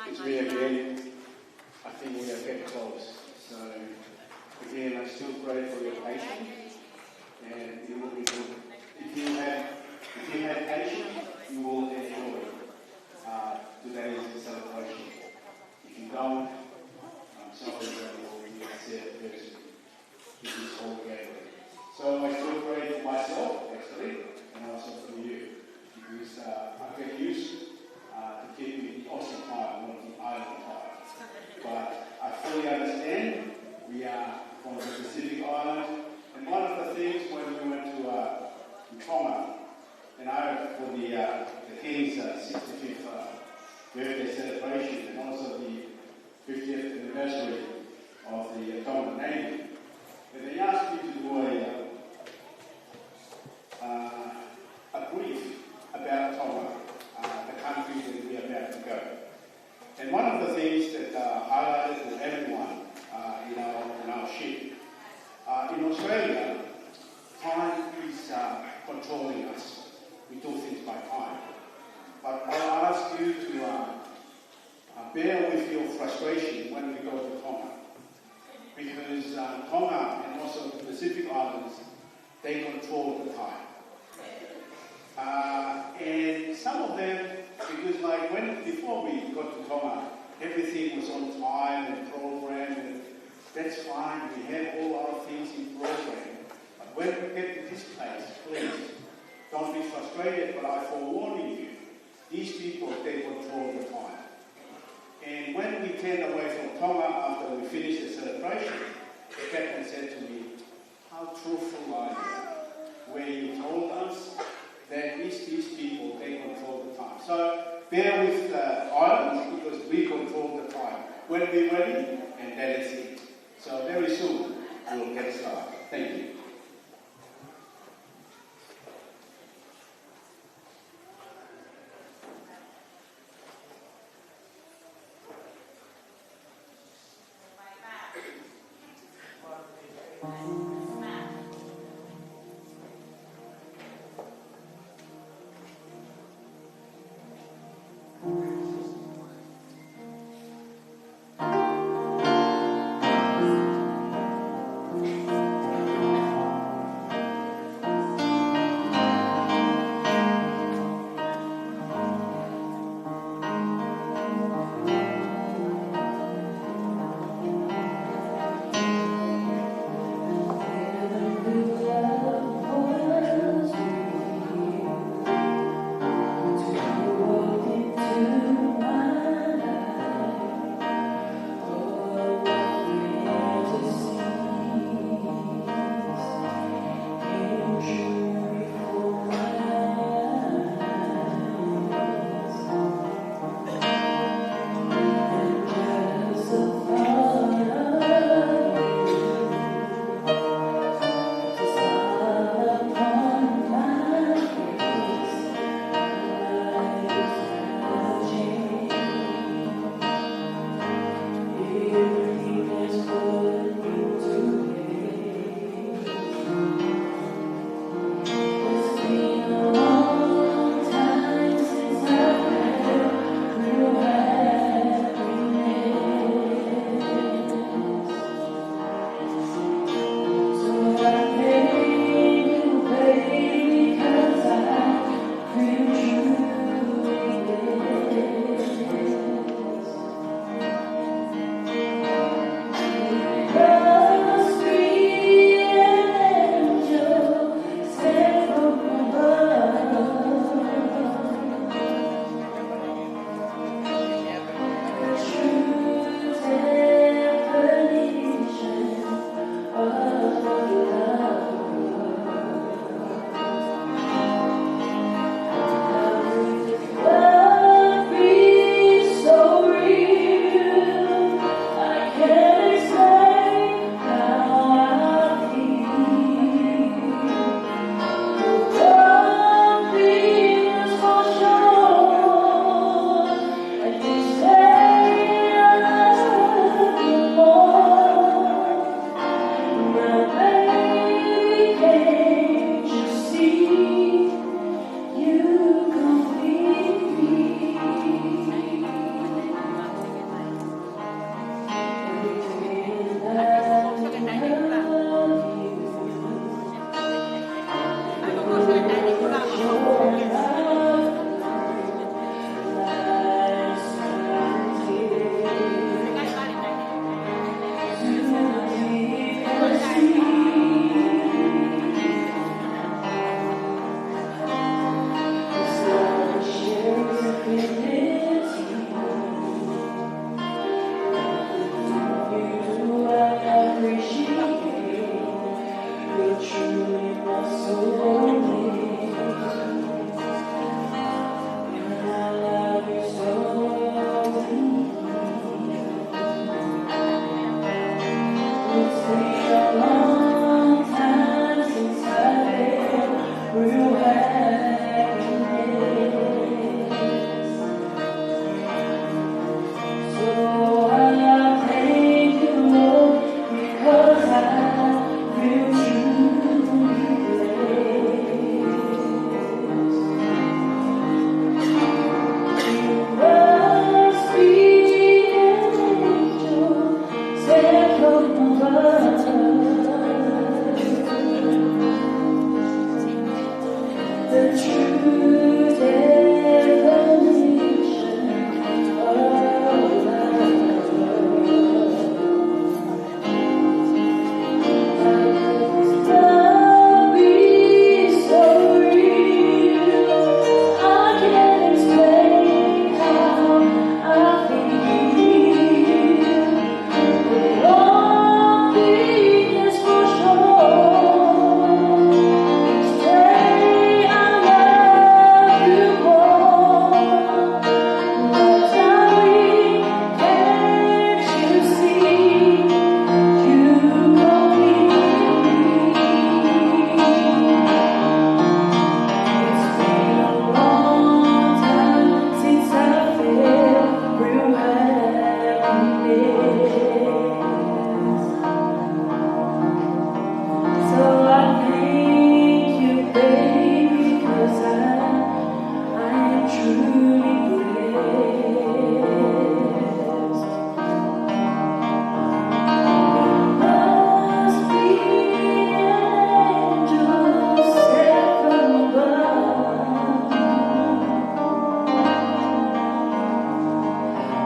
It's me again. I think we are getting close. So, again, I still pray for your patience, and it will be good. If you have patience, you will enjoy today's celebration. If you don't, I'm sorry that you will be a sad person. This is all gathering. So I still pray for myself, actually, and also for you, because I get used to keeping the Aussie time, not the island time. But I fully understand we are from the Pacific Island, and one of the things when we went to Tonga, and I for the King's 65th birthday celebration, and also the 50th anniversary of the Tongan Navy, and they asked me to do a brief about Tonga, the country that we are about to go. And one of the things that highlighted to everyone in our ship, in Australia, time is controlling us. We do things by time. But I'll ask you to bear with your frustration when we go to Tonga. Because Tonga and also the Pacific Islands, they control the time. And some of them, because before we got to Tonga, everything was on time and programmed, and that's fine, we have all our things in program. But when we get to this place, please, don't be frustrated, but I'm forewarning you, these people, they control the time. And when we turned away from Tonga after we finished the celebration, the captain said to me, how truthful are you? Where you told us that these people, they control the time. So bear with the islands because we control the time. When we're ready, and that is it. So very soon, we'll get started. Thank you.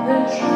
Love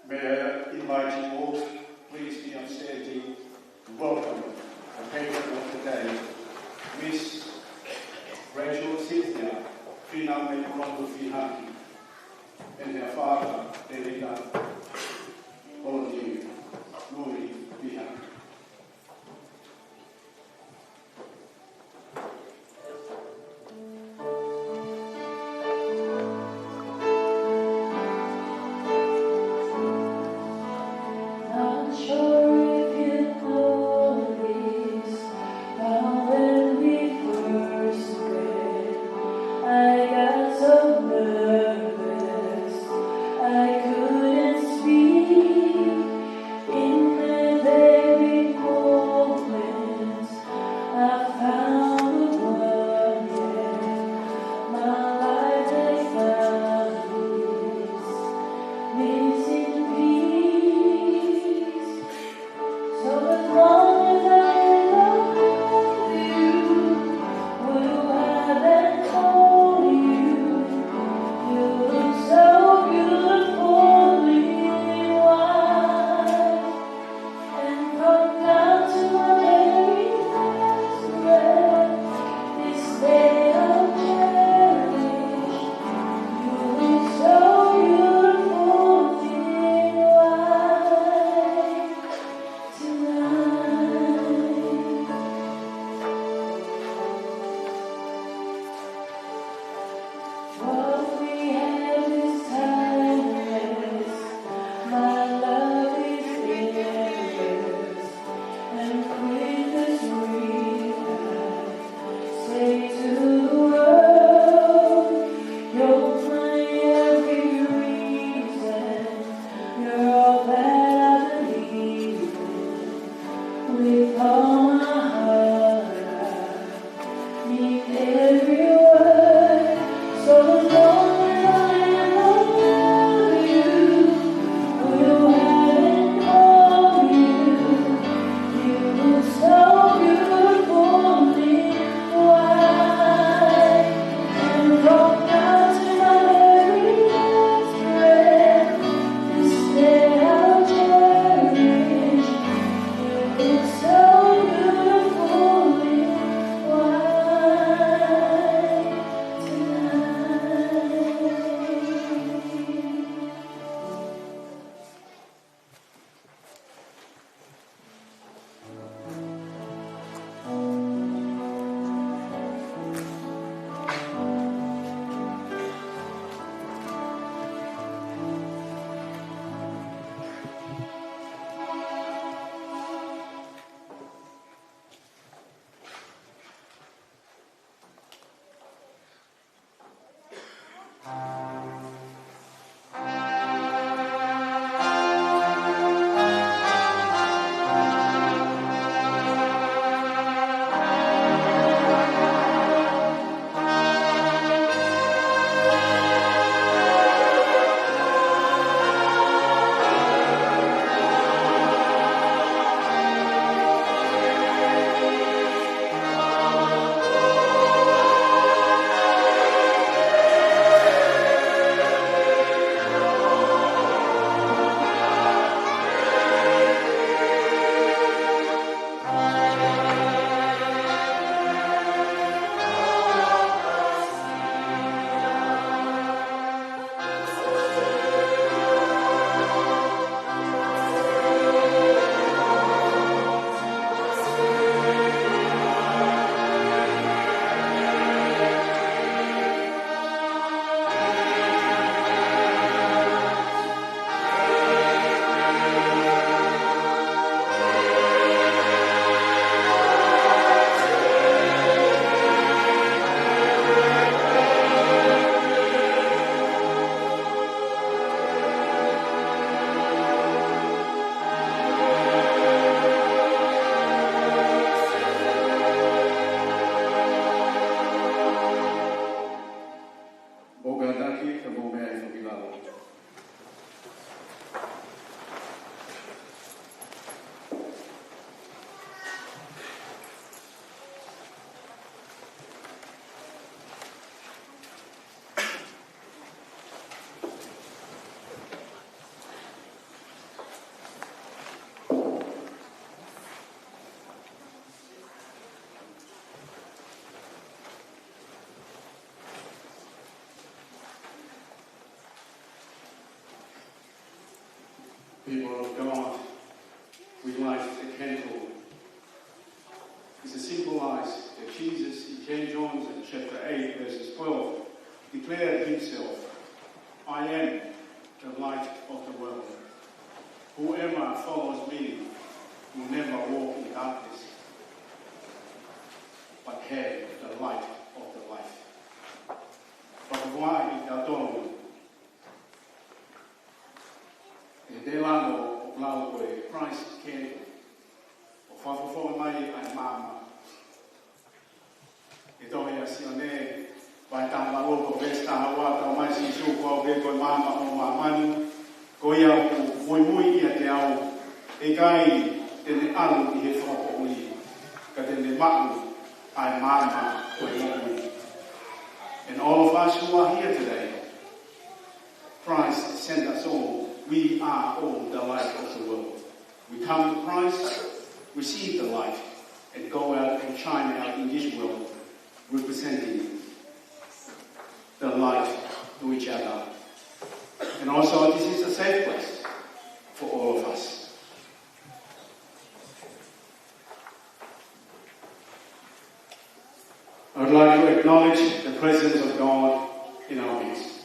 May I invite you all, please be upstanding, and welcome the patron of the day, Miss Rachel Cynthia, Finau Meipulotu Fihaki, and her father, Elida, all of you, Nuri Fihaki. I got so nervous. People of God, we light the candle. It's to symbolize that Jesus in St. John chapter 8 verses 12 declared himself, I am the light of the world. Whoever follows me will never walk in darkness, but have the light of the life. Vakaahi ka tonu. E te lano o lau koe Christ candle. O whawhawhawa mai ai mama. E tohe a sione, vai tama loko vesta hawa tau mai si su kua o koe mama o mamani. Ko ia ku fui mui ia te au. E kai tene alu i he whako ui. Ka tene maku ai mama o mui. And all of us who are here today, Christ sent us all. We are all the light of the world. We come to Christ, receive the light, and go out and shine out in this world, representing the light to each other. And also, this is a safe place for all of us. I would like to acknowledge the presence of God in our midst.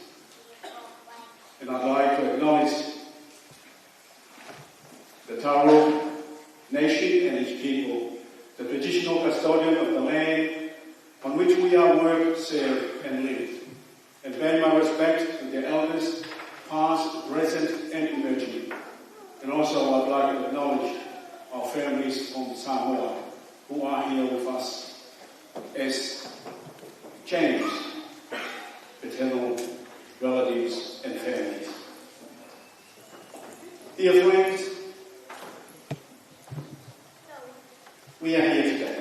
And I'd like to acknowledge the Taro nation and its people, the traditional custodian of the land on which we are work, serve and live. And pay my respect to their elders, past, present and emerging. And also I'd like to acknowledge our families from Samoa who are here with us as James, paternal relatives and families. Dear friends, we are here today.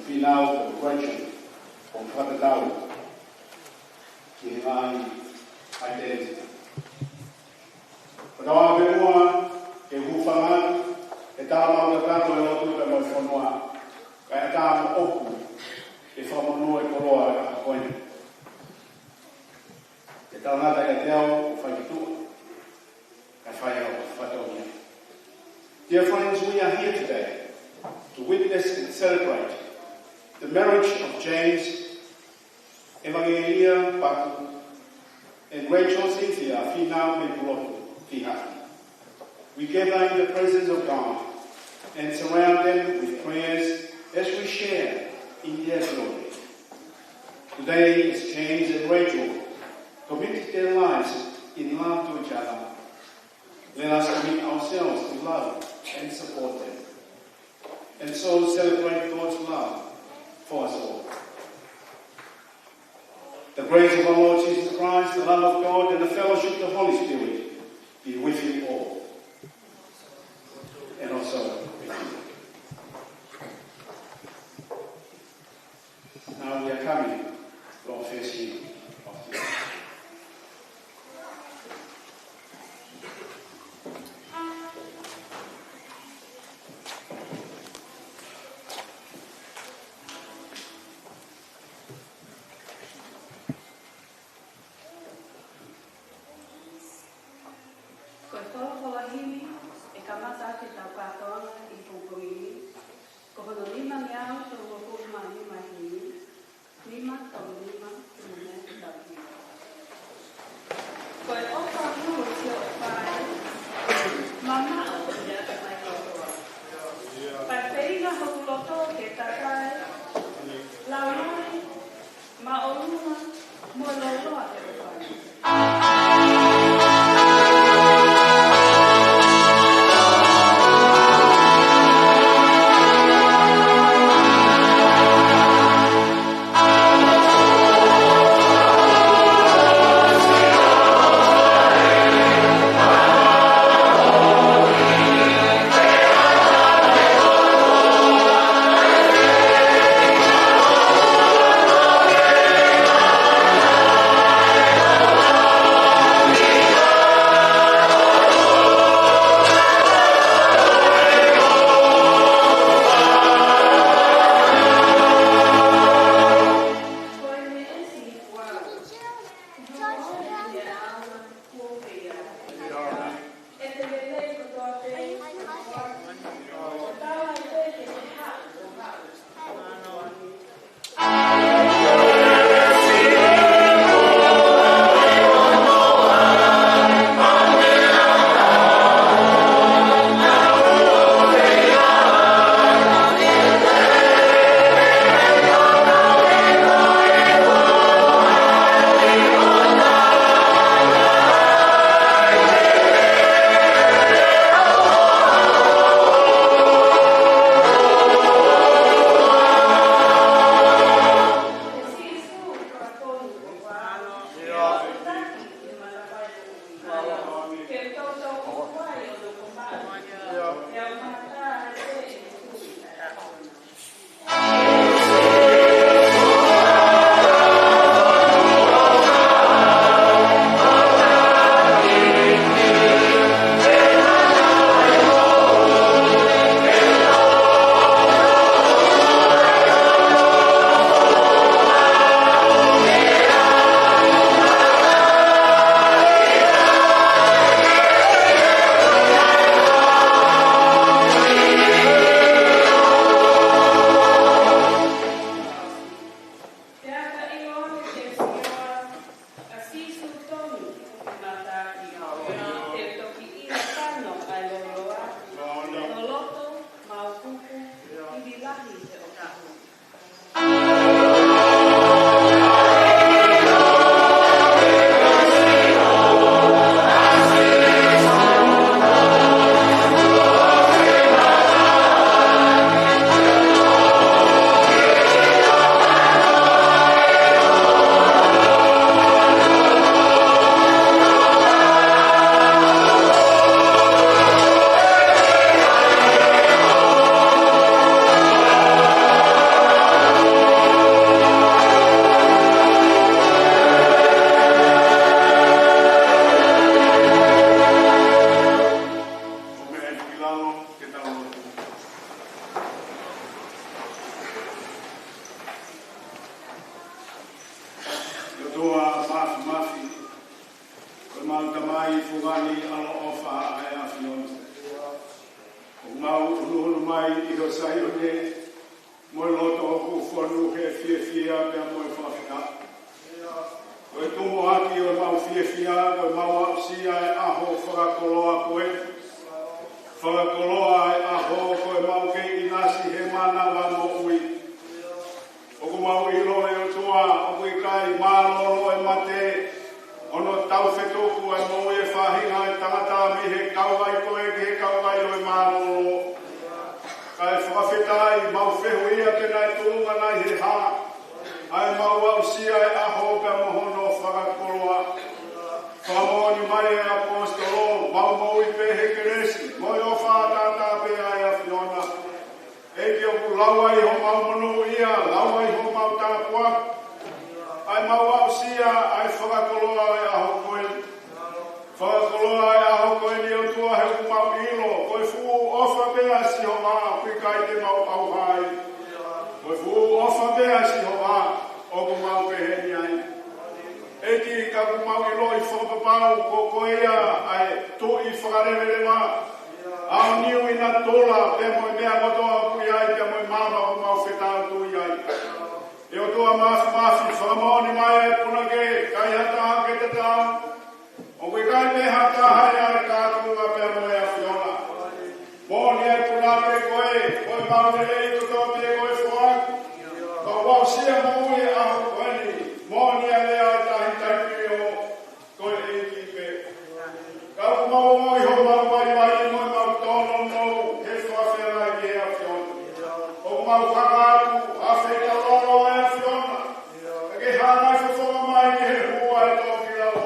Finau, the question from Matavai, Fihaki identity. Pagawang benua, ke hufangan, e tama o tato e lotu pe mo fonua, ka e tama oku, e whamonua e koroa e hakoini. E taunata e teo, o whakitua, ka whaiau, whatonia. Dear friends, we are here today to witness and celebrate the marriage of James, Evangelia, Papu, and Rachel, Cynthia, Finau, Meipulotu, Fihaki. We gather in the presence of God and surround them with prayers as we share in their glory. Today, as James and Rachel commit their lives in love to each other, let us commit ourselves to love and support them, and so celebrate God's love for us all. The grace of our Lord Jesus Christ, the love of God, and the fellowship of the Holy Spirit be with you all, and also with you. Now we are coming to our first hymn of the year. Maoluma, Mololoa, Matavai Fihaki alo ofa ai afiona. O mau ulu mai I ho sahione mo loto o fonu he fia pe mo fafina. O tumo haki o mau fia o mau sia aho whakakoloa koe. Whakakoloa aho koe mau ke inasi he mana wa mo ui. O ku mau ilo e o tua o kui kai malolo e mate. Ono tau whetoku e mo e whahinga e tangata mi he kauai koe ki he kauai o e malolo. Kai whawhetai mau whehuia ke nai tūnga nai he ha. Ai mau au sia e aho ka mohono whakakoloa. Whamoni mai e apostolo, mau mo I pehe keresi. Moi o whātata pe ai a Fiona. E ki o ku laua I ho mau monu ia, laua I ho mau tāpua. Ai mau au sia, ai whakakoloa e aho koe. Whakakoloa e aho koe ni o tua he ku mau ilo. Koe fu ofa pea si ho maa, kui kai te mau au hai. Koe fu ofa pea si ho maa, o ku mau pehe ni ai. E ki ka ku mau ilo I whakapapau, ko koe ia, ai tu I whakarewere maa. Ao niu I na tola, pe moi mea kotoa kui ai, pe moi mama ku mau whetau tu I ai. E o tua mafi, whakamoni mai e punake, kai hata hake te tau. O kui kai me hata hai ai kātunga pe moe a Fiona. Moni e punake koe mau lei kutoa pe koe whaku. Ka wau sia maui e aho koeni. Moni e lea e tahi taipiri o koe e kipe. Ka ku mau moi ho mau mai moi mau tono nou, he whawhera I ke a Fiona. O mau whakatu, a wheka loro e a Fiona. Ke hānai whawhonga mai ke he hua e tō ki lau.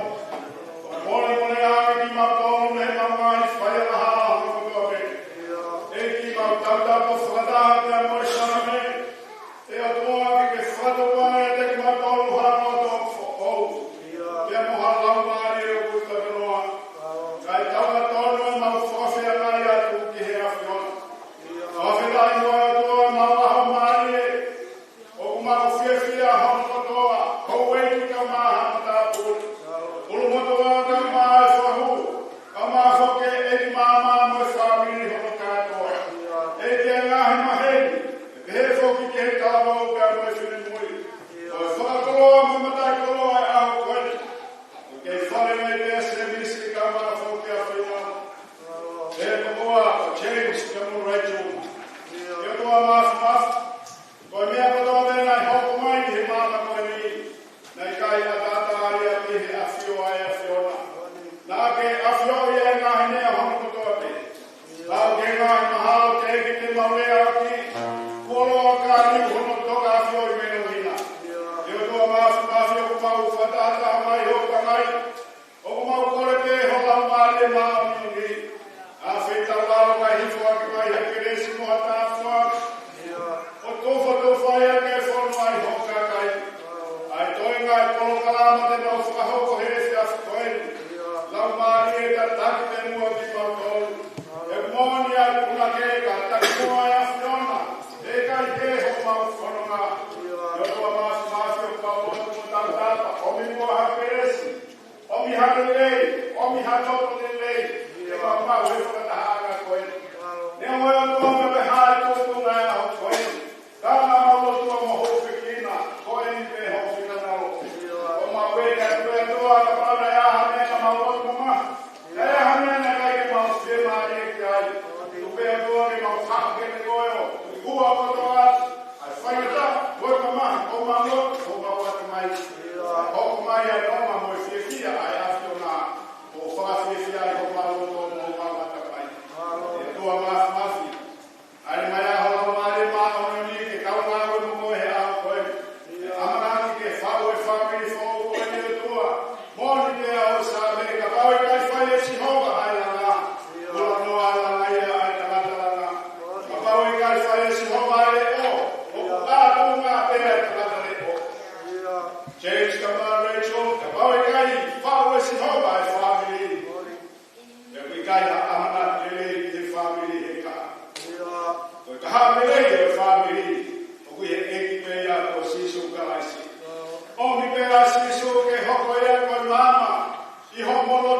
Mone ake ki mau tōnu ne mau mai whaia ha ho kutoa pe. E ki mau tautako whakataha pia moi saname. E o tō ake ke whakatoa e te ki mau tōnu hana o tō ou. Pia moha lau maari e o kuta kanoa. Kai tauka tōnu e mau whawhea ngai atu ki he a Fiona. Whawhea I hoa o tō mau aho maari e. O ku mau whiawhia hono kotoa. Kou e ki ka maha matapu. Ulu motoa ka maa e whahu. Ka maa whoke e ki mama mo e whamiri hono katoa. E te ngahi maheni. E he whoki ke he tāwau ka mo e whirimui. O e whakakoloa mo matai koloa e aho koeni. O kei whare mei pēa se misi ka maa whoke a Finau. E kokoa o James ka mo Rachel. E o toa mafu. Koe mea kotoa mena I hoko mai ki he mama koe ni. Nei kai a tata aria ki he awhio ai a Fiona. Nā ke awhio I e ngahi nea hono kotoa te. Tau ke ngahi mahalo te eki te maulea aki. Kuoloa ka riu hono toka awhio I meno hina. E o toa mafu o ku mau whatata mai hoka ngai. O ku mau kore pe hola maari e maa minu ni. A whita wao kai hifo aki mai he keresi mo hata awhua. O tofa ia ke whono ai hoka kai. Ai toinga e polo kalama te mau whakahoko he whia whakoeni. Lau maari e ka taki te mua ki mau tolu. E moni ai puna ke ka taki mua e a Fiona. E kai ke ho mau whanonga. E o tua mafi o ka otu mo tau tapa. Omi mua hakeresi. Omi hake lei. Omi hatoto te lei. E mau mau he whakatahaga koeni. Nea moe o tua me pe hae tutunga e aho koeni. Kāna mau tua mo hope kina. Koeni pe hope kanalo. O mau weka tue tua ka pana e aha mena mau tua ma. E aha mena kai ke mau whiema e ki ai. Tupe tua ke mau whake te koeo. Kua kotoa. Ai whaikata. Koe ka maha. O mau lo. O mau atu mai. Hoko mai ai noma mo e whiawhia. Ai awhio nā. O whakawhiawhia ai ho mau lo tō mo mau atu mai. E tua mafi. Ai mai aho lau maare maa ono ni ke kaunga koe mo koe he aho koe. Amanaki ke whau e whamiri whau koe ni o tua. Moni te ao sa me ka pau e kai whai e si hoka ai langa. Ula noa langa ia ai tangata langa. Ka pau e kai whai e si hoka ai le o. O ku kātunga pēa e tangata le o. James ka maa Rachel, ka pau e kai whau e si hoka ai whamiri. E kui kai ha amanaki le i te whamiri he ka. Koe ka hāpere i o whamiri, o kui he eki pēia ko sisu ka laisi. O mi pēia sisu ke hoko ea koe mama, I ho mono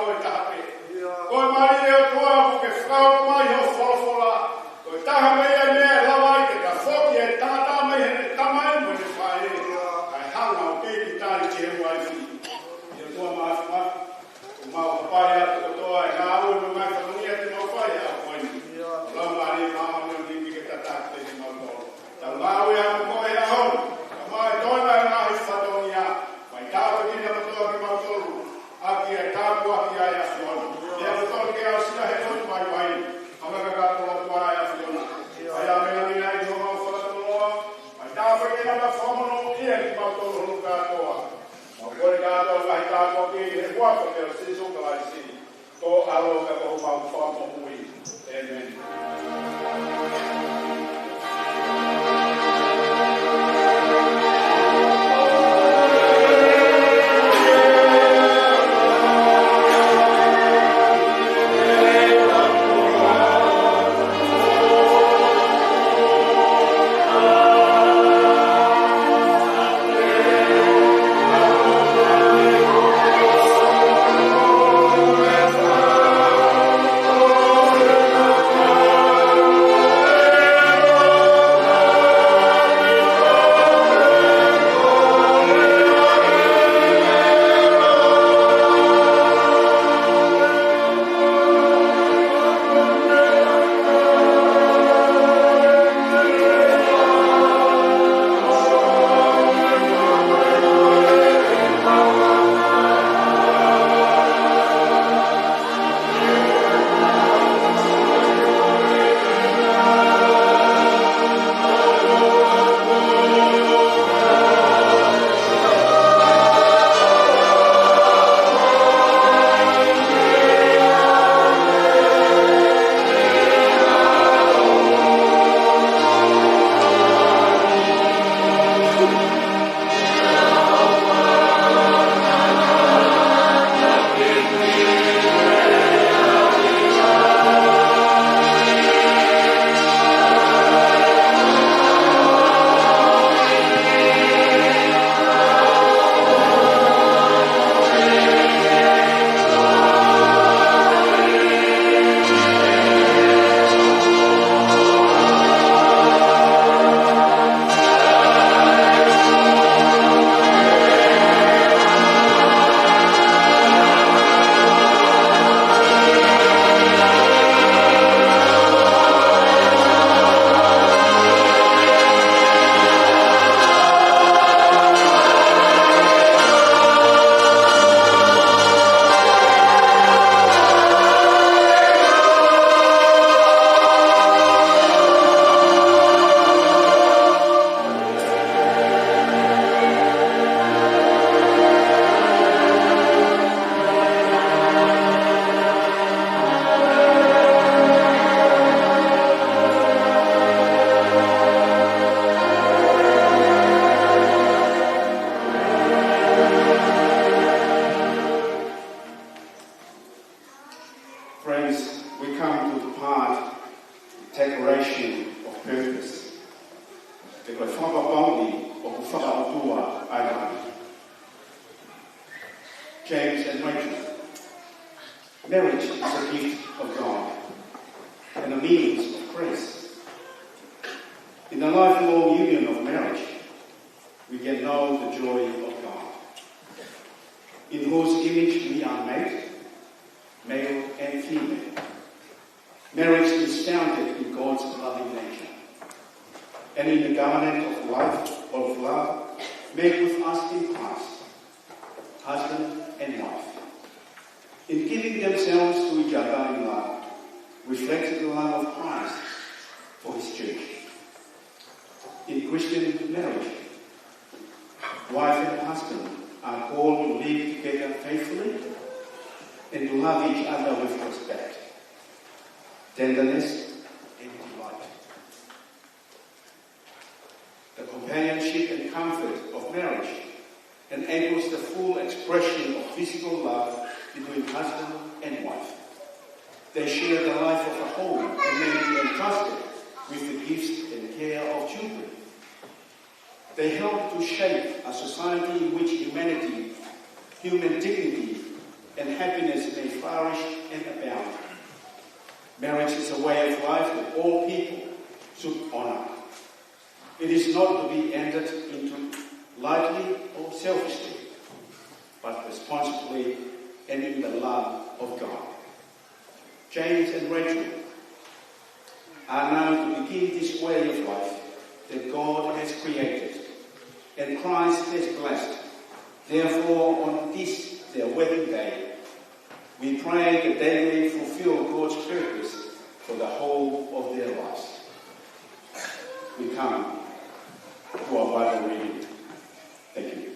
o e tahape. Ko e mari e o tua ko ke whakau mai ho wholofola. Ko e taha mea mea lawai te ka whoki e tata mai he ne tamai mo ne whae. Ai hanga o keiki tari te hemu ai fi. I o tua maafima. O mau hapai atu katoa e ngā ue me mai whanungia te mau whae a koini. Lau mari e mama neo nimi ke tatak te ni mau toro. Tau ngā ue a mo koe a hon. Ka mai toina e ngā hi whatonia. Mai tāpa kina matoa ki mau toro. Aki e tāpu aki ai a whiona. Ia matoa ke au sina he tonu mai mai. Hamaka kātoa tua ai a whiona. Ai a mea mina i tō mau whakatoa. Mai tāpa kina ma whamono ia ki mau toro honu kātoa. Mau kore kātoa mai tāpua ki he huako te o siso kalai si. Tō alo ka kohu mau whamono ui. Amen. James and Rachel. Marriage is a gift of God and a means of grace. In the lifelong union of marriage, we can know the joy of God, in whose image we are made, male and female. Marriage is founded in God's loving nature, and in the covenant of life, of love, made with us in Christ, husband and wife. In giving themselves to each other in love, reflecting the love of Christ for his church. In Christian marriage, wife and husband are called to live together faithfully and to love each other with respect, tenderness, and delight. The companionship and comfort of marriage enables the full expression of physical love between husband and wife. They share the life of a home and may be entrusted with the gifts and care of children. They help to shape a society in which human dignity, and happiness may flourish and abound. Marriage is a way of life that all people should honor. It is not to be entered into lightly or selfishly, but responsibly and in the love of God. James and Rachel are now to begin this way of life that God has created and Christ has blessed. Therefore, on this, their wedding day, we pray that they may fulfill God's purpose for the whole of their lives. We come to our Bible reading. Thank you.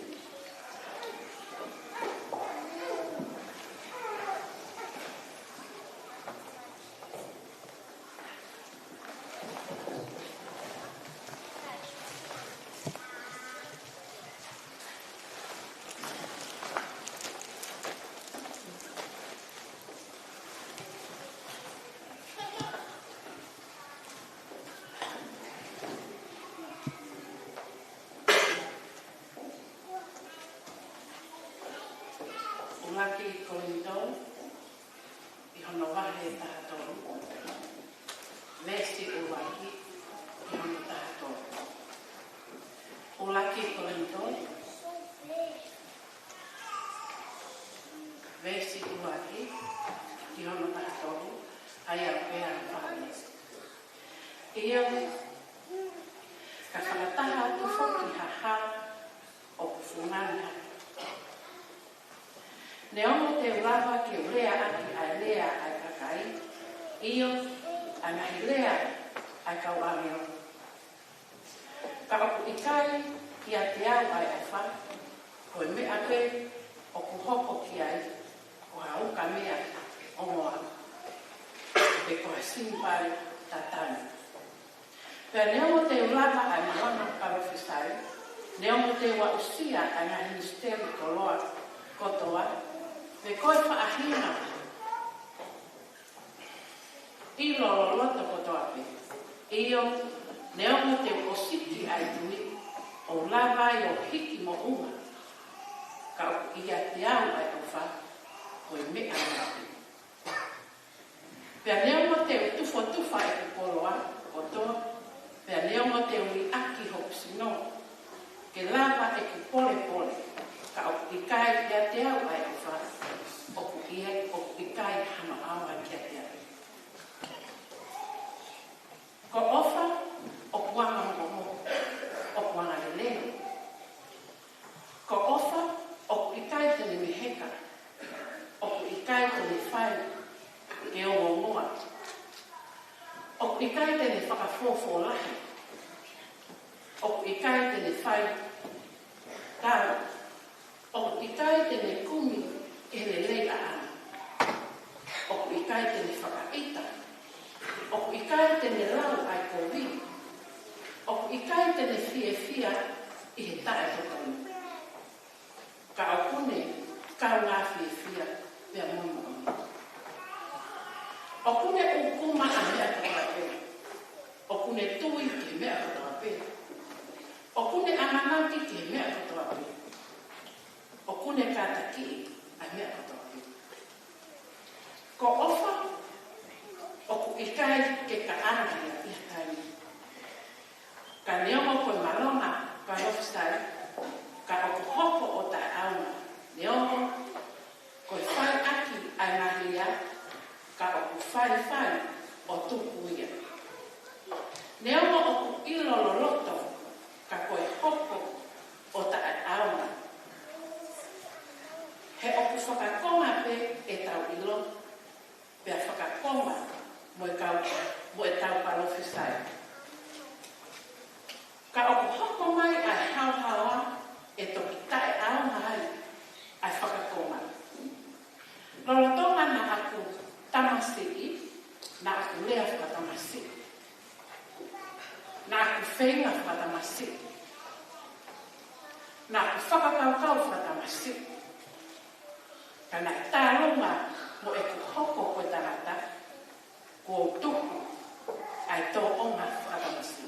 Fihaki kolintou, ihono wahe tahatou. Vesti uwaki, ihono tahatou. Ulaki kolintou. Vesti uwaki, ihono tahatou. Aya pea whanes. Ia, kakalataha tu foki haha o kufunana. Neomo te ulava ke ulea aki a lea ai kakai, iyo anahi lea ai kau ameo. Ka oku ikai ki a te au ai awha, koe me ape o kuhoko ki ai, o hauka mea o moa. Te koe simpare tatani. Pea neomo te ulava ai mawana parofisai, neomo te wa usia ai na ministeri toloa kotoa, me koe whaahina. I lolo loto kotoa pe. Iyo, neomo te osiki ai tui, o lawai o hiki mo unga. Ka ia te au ai uwha, koe me anapi. Pea neomo te tufa e kupoloa, kotoa, pea neomo te ui aki hopsino, ke lawa e kupole, ka o ikai ia te au ai uwha, o ikai hano awa kia te au. Ko ofa, o kuanga momo, o kuanga lelele. Ko ofa, o ikai te ni meheka, o ikai te ni whai, ke o moa. O ikai te ni whakafofo lahi, o ikai te ni whai, tau. O ikai te ne kumi e le leila ana. O ikai te ne whakaita. O ikai te ne lau ai kovi. O ikai te ne fia i he tae tokanu. Ka au kune, kau ngā fia pia momo. O kune ukuma a mea katoa pe. O kune tui ke mea katoa pe. O kune amanauti ke mea katoa pe. O kune kātaki a mea katoa. Ko ofa, o ku ikai ke ka angia i hatai. Ka neomo koe malona parofisai, ka o ku hoko o ta auna. Neomo koe whai aki a ngahia, ka o ku whai o tuku ia. Neomo o ku ilolo loto, ka koe hoko o ta auna. He oku whakakonga pe e tau ilo, pea whakakonga mo e tau parofisai. Ka oku hoko mai ai hauhaua e toki tae au mai ai whakakonga. Lolotonga na aku tamasiki, na aku lea whakatamasiki. Na aku whenga whakatamasiki. Na aku whakakaukau whakatamasiki. Kana tā runga mo e ku hoko koe tangata, ko tuku ai tō onga whakamasi.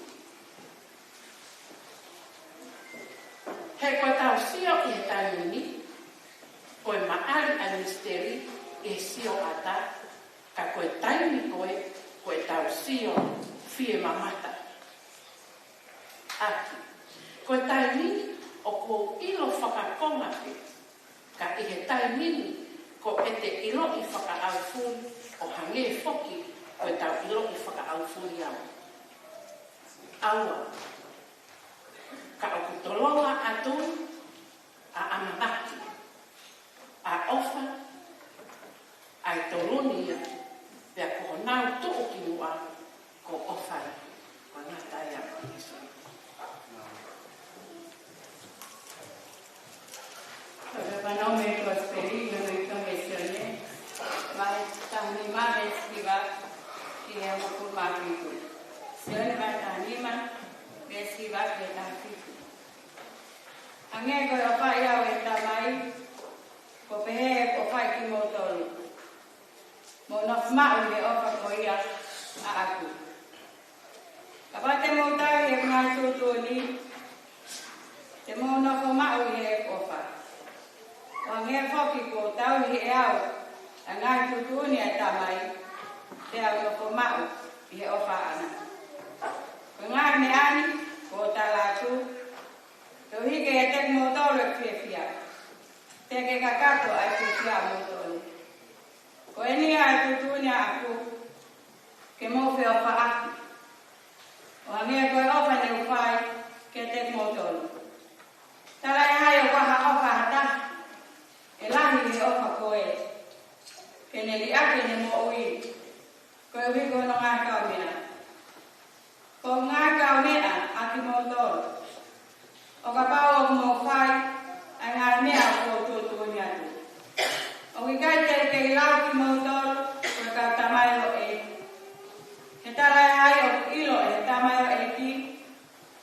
He koe tau sio i he taimini, koe maari a misteri sio ata, ka koe taimi koe tau sio fie mamata. Aki, koe taimi o ko ilo whakakonga pe, ka ihe taimi ko ete ilo I whakaawhuri o hange foki koe tau ilo I whakaawhuri au. Aua, ka o kutoloa atu a amanaki, a ofa, a tolonia, pia ko nau tuku ki mua ko ofa ko nata ia ko Yesu. Para me prosperir, me convencioné, mas también más esquivar que es un poco más rico. Se le va a animar, esquivar que está rico. Angé ko apa ia weta mai, ko pehe ko fai ki motolu. Mo no smau le ofa ko ia a aku. Kapate mo tai e ngai tutu ni, te mo no ko mau le ofa. Angé foki ko tau hi au, a ngai tutu ni a tamai, te au no ko mau i ofa ana. Ko ngai me ani, ko talatu, Yo hige e tek motolo e fia. Teke kakato ai fia motolo. Ko eni ai tutunya aku ke mo fe ofa aki. O hangia koe ofa ne ufai ke tek motolo. Tala e hai o kaha ofa hata. E lahi he ofa koe. Ke ne li ake ne mo ui. Koe wigo no ngā kau mea. Ko ngā kau mea aki motolo. O ka pao o mo fai, a ngā mea o tōtō ni atu. O ki kai te kei lau ki mautoro, o ka tamai o e. He tala e hai o ilo e tamai o e ki,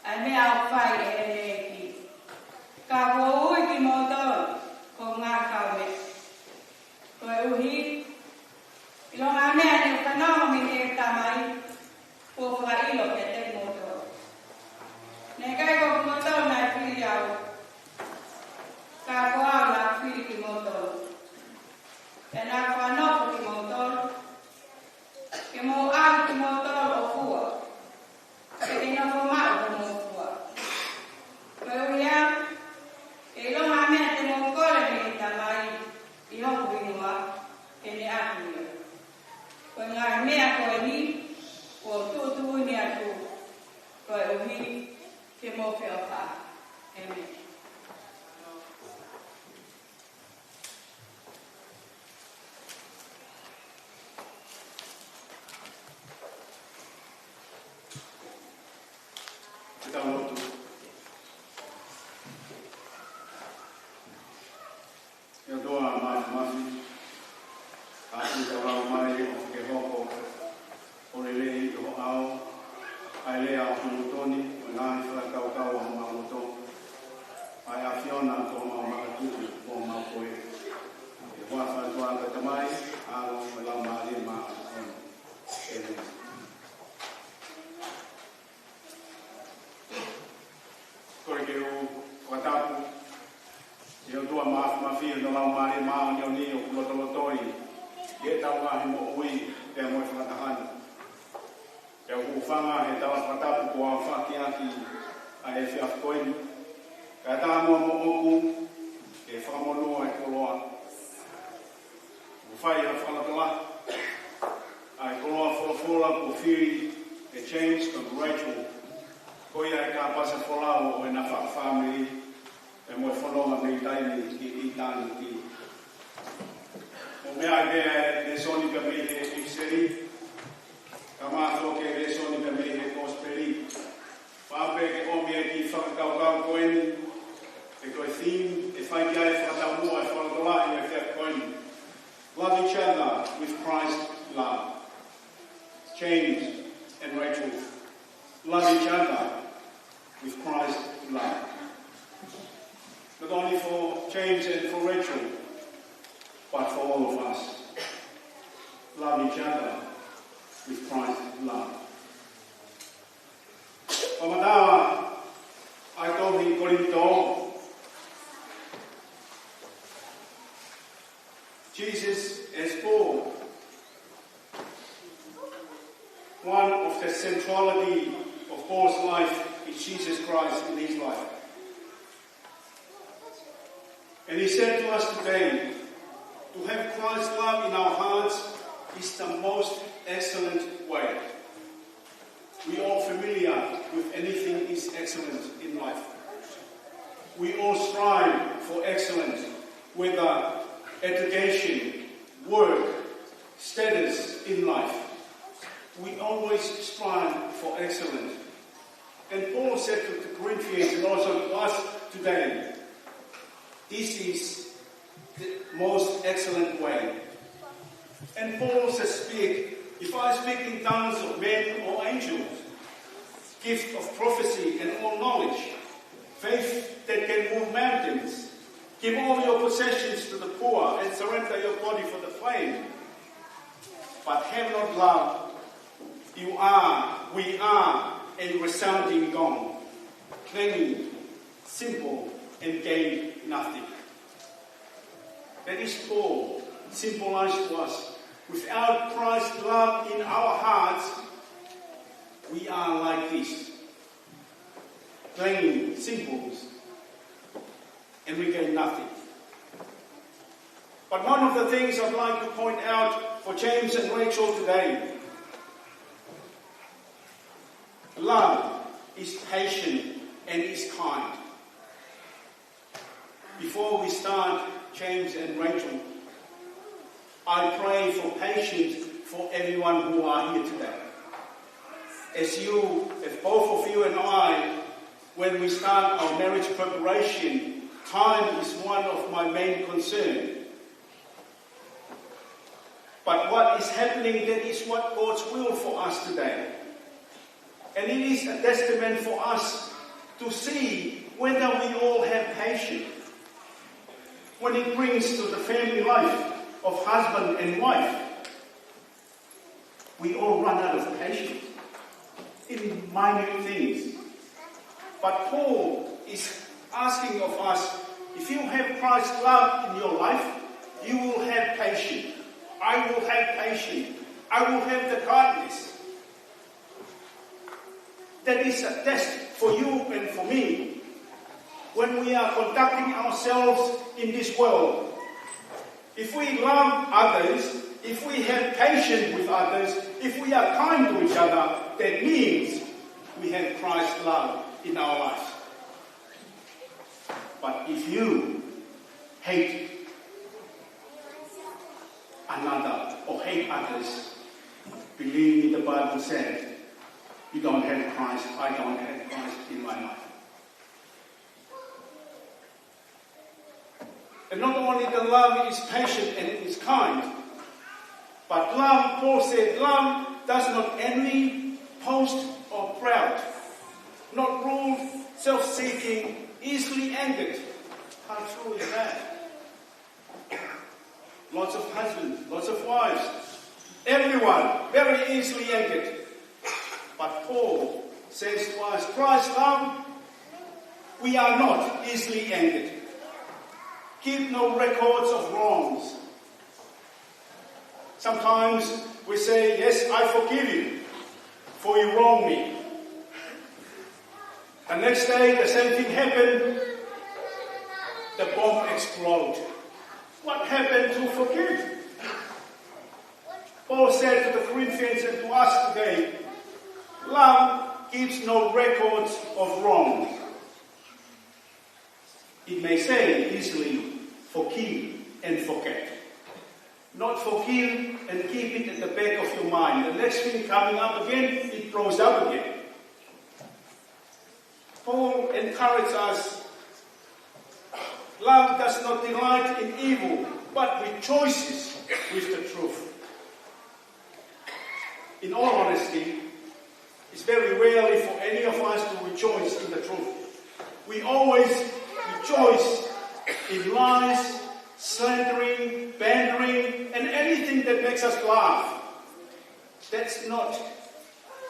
a mea o fai e ene e ki. Ka po ui ki mautoro, ko ngā kaume. Ko e uhi, ilo ngā mea ni o whanau mi e tamai, po wha ilo ke te mautoro. Ne kai ko mautoro na whiri au. Ka ko au na whiri ki mautoro. E nā whanau ki mautoro. Ke mo au ki mautoro o fua. Ke te nofo mau o mo fua. Ko ui au, ke ilo ngā mea te mo kore me tamai I hoku inua, ke ne aku ia. Ko ngā mea koe ni, ko tūtū ni atu, ko e uhi, ke mo fe ofa. Amen. Kita lotu. Eu dou a mafi. Aku tahu mai o ke hoko. O lele o au. Ai le au mutoni, o nai fra kau kau o mamuto. Ai a Fiona ko ma makatutu o ma koe. E wa fa toa ka tamai, alo la mari ma on. Kore ke o watapu. Eu dou a mafi no la mari ma on yo ni o lotolotoi. Ye tau nga mo ui te mo fa tahani. E o whanga he tawa whatapu ko a whaki aki a e whia koeni. Ka tā mua mo oku, e whakamonoa e koloa. O whai a whanakala. A e koloa wholafola ko whiri e James and Rachel. Ko ia e ka pasa wholau o e na whakawhamiri. E mo e whanonga me taini I tāni ki. O mea e mea e soni ka me he Ipseri. Ka mātho ke resoni ka me he Kosperi. Whape ke omi e ki whakakaukau koeni. E koe theme, e whai ki ai whakatamua e whakatolahi e whia koeni. Love each other with Christ love. James and Rachel. Love each other with Christ love. Not only for James and for Rachel, but for all of us. Love each other with Christ love. Pamatawa, ai tohi Korinto. Jesus, as Paul one of the centrality of Paul's life is Jesus Christ in his life. And he said to us today, to have Christ's love in our hearts is the most excellent way. We are familiar with anything is excellent in life. We all strive for excellence, whether education, work, status in life. We always strive for excellence. And Paul said to the Corinthians and also to us today, this is the most excellent way. And Paul says, if I speak in tongues of men or angels, gift of prophecy and all knowledge, faith that can move mountains, give all your possessions to the poor and surrender your body for the flame, but have not love, we are a resounding gong, clanging, simple, and gain nothing. That is Paul symbolized to us. Without Christ's love in our hearts, we are like this, clanging cymbals, and we gain nothing. But one of the things I'd like to point out for James and Rachel today, love is patient and is kind. Before we start, James and Rachel, I pray for patience for everyone who are here today. If both of you and I, when we start our marriage preparation, time is one of my main concerns. But what is happening, that is what God's will for us today. And it is a testament for us to see whether we all have patience. When it brings to the family life of husband and wife, we all run out of patience in minute things. But Paul is asking of us, if you have Christ's love in your life, you will have patience. I will have patience. I will have the kindness. That is a test for you and for me. When we are conducting ourselves in this world, if we love others, if we have patience with others, if we are kind to each other, that means we have Christ's love in our lives. But if you hate another or hate others, believe me, the Bible said, you don't have Christ, I don't have Christ in my life. And not only the love is patient and it is kind, but love, Paul said, love does not envy, boast, or proud, not ruled, self-seeking, easily angered. How true is that? Lots of husbands, lots of wives, everyone very easily angered. But Paul says to us, Christ's love, we are not easily angered. Keep no records of wrongs. Sometimes we say, yes, I forgive you, for you wronged me. The next day, the same thing happened. The bomb exploded. What happened to forgive? Paul said to the Corinthians and to us today, love keeps no records of wrongs. It may say easily, forgive and forget. Not forgive and keep it at the back of your mind. The next thing coming up again, it grows up again. Paul encourages us, love does not delight in evil, but rejoices with the truth. In all honesty, it's very rarely for any of us to rejoice in the truth. We always rejoice in lies, slandering, bandering, and anything that makes us laugh. That's not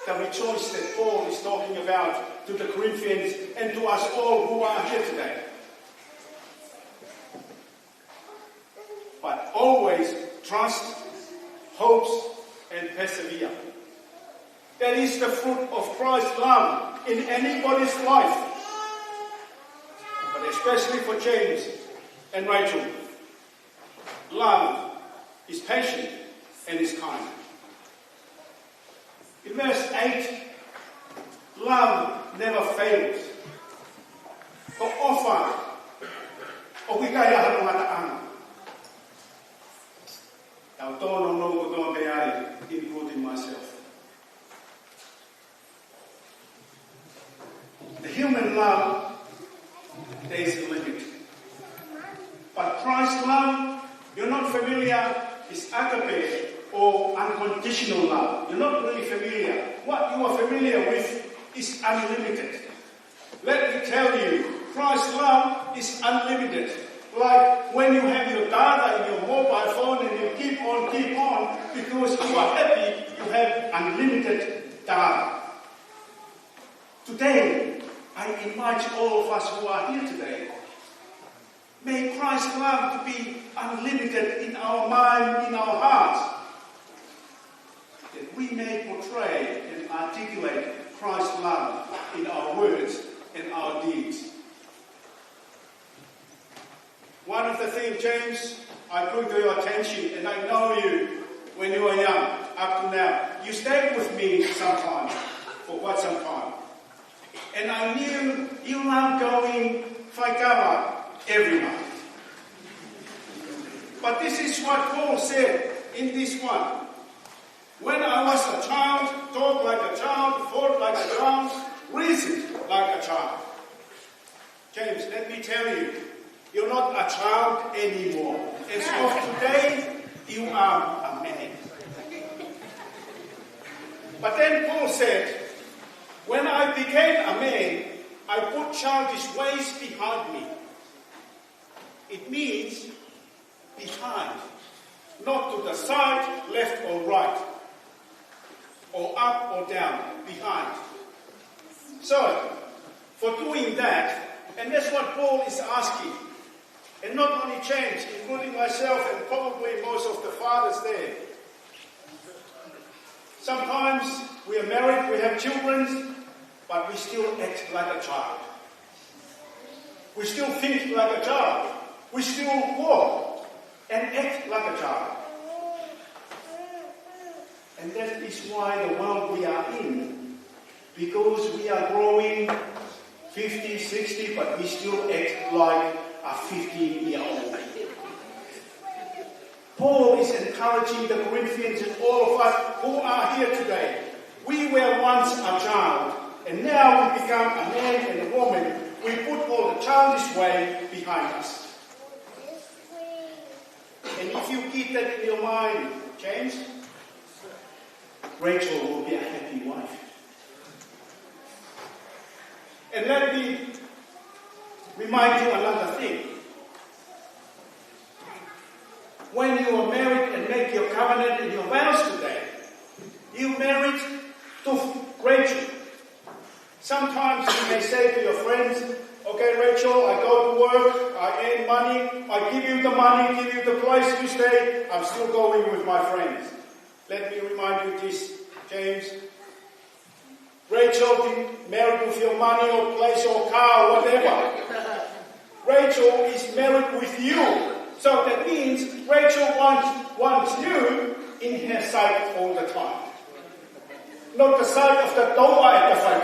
the rejoice that Paul is talking about to the Corinthians and to us all who are here today. But always trust, hopes, and persevere. That is the fruit of Christ's love in anybody's life. But especially for James and Rachel. Love is patient and is kind. In verse 8, love never fails. Ko ofa o kikaya harungata ana. Tau tono no ko tono beari, including myself. The human love, there is a limit. But Christ's love, you're not familiar, is agape or unconditional love. You're not really familiar. What you are familiar with is unlimited. Let me tell you, Christ's love is unlimited. Like when you have your data in your mobile phone and you keep on, because you are happy, you have unlimited data. Today, I invite all of us who are here today, may Christ's love to be unlimited in our mind, in our hearts, that we may portray and articulate Christ's love in our words and our deeds. One of the things, James, I bring to your attention, and I know you when you were young, up to now. You stayed with me sometime, for quite some time. And I knew you loved going Fihaki every night. But this is what Paul said in this one. When I was a child, talked like a child, thought like a child, reasoned like a child. James, let me tell you, you're not a child anymore. As of today, you are a man. But then Paul said, when I became a man, I put childish ways behind me. It means behind, not to the side, left or right, or up or down, behind. So, for doing that, and that's what Paul is asking, and not only James, including myself and probably most of the fathers there. Sometimes we are married, we have children, but we still act like a child. We still think like a child. We still walk and act like a child. And that is why the world we are in, because we are growing 50, 60, but we still act like a 15-year-old. Paul is encouraging the Corinthians and all of us who are here today. We were once a child, and now we become a man and a woman. We put all the childish way behind us. And if you keep that in your mind, James, Rachel will be a happy wife. And let me remind you another thing. When you are married and make your covenant and your vows today, you married to Rachel. Sometimes you may say to your friends, okay, Rachel, I go to work, I earn money, I give you the money, give you the place you stay, I'm still going with my friends. Let me remind you this, James. Rachel didn't marry with your money or place or car or whatever. Rachel is married with you. So that means Rachel wants you in her sight all the time. Not the sight of the door at the front.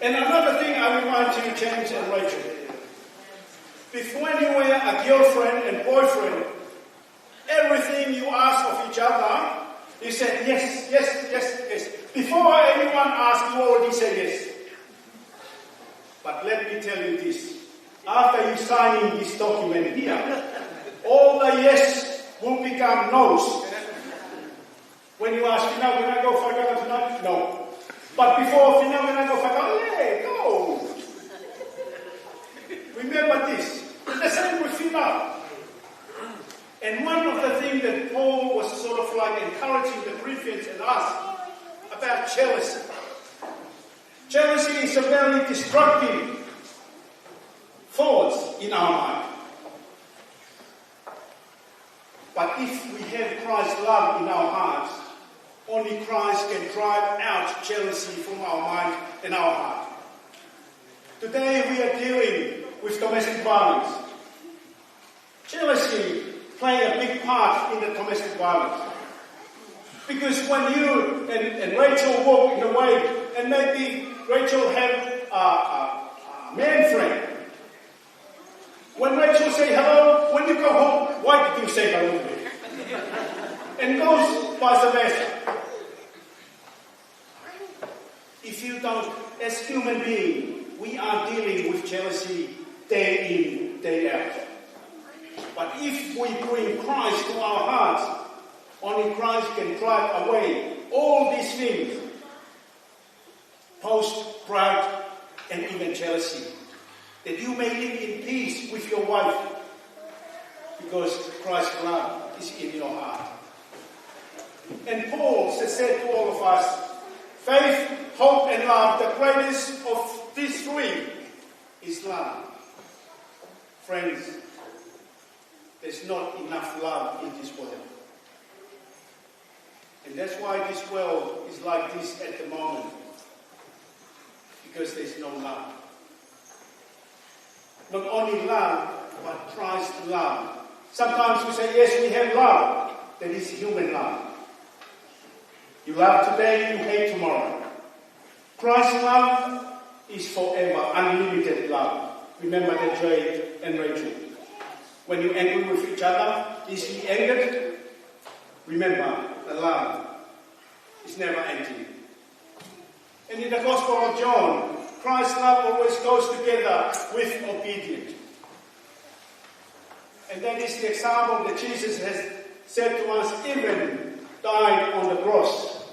And another thing I remind you, James and Rachel. Before you were a girlfriend and boyfriend, everything you asked of each other, you said yes, yes, yes, yes. Before anyone asked, you already said yes. But let me tell you this. After you signing this document here, all the yes will become no's. When you ask, Finau, can I go Vakaahi tonight? No. But before, Finau, can I go Vakaahi? Yeah, go. Remember this. It's the same with Finau. And one of the things that Paul was sort of like encouraging the Corinthians and us about jealousy. Jealousy is a very destructive thought in our mind. But if we have Christ's love in our hearts, only Christ can drive out jealousy from our mind and our heart. Today we are dealing with domestic violence. Jealousy plays a big part in the domestic violence. Because when you and Rachel walk in the way, and maybe Rachel have a man friend. When Rachel say hello, when you go home, why did you say hello to me? And goes vice versa. If you don't, as human beings, we are dealing with jealousy day in, day out. But if we bring Christ to our hearts, only Christ can drive away all these things. Boast, pride, and even jealousy. That you may live in peace with your wife. Because Christ's love is in your heart. And Paul has said to all of us, faith, hope, and love, the greatest of these three is love. Friends, there's not enough love in this world. And that's why this world is like this at the moment. Because there's no love. Not only love, but Christ's love. Sometimes we say, yes, we have love. That is human love. You love today, you hate tomorrow. Christ's love is forever, unlimited love. Remember that Jay and Rachel. When you angry with each other, is he angered? Remember, the love is never ending. And in the Gospel of John, Christ's love always goes together with obedience. And that is the example that Jesus has said to us, even died on the cross.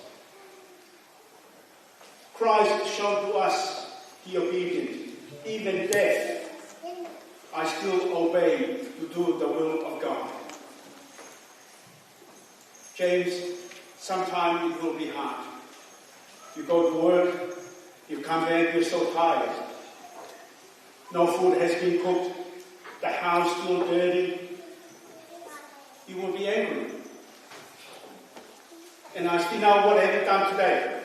Christ showed to us the obedience. Even death, I still obey to do the will of God. James, sometimes it will be hard. You go to work, you come back, you're so tired. No food has been cooked, the house still dirty. You will be angry. And I still know what have you done today?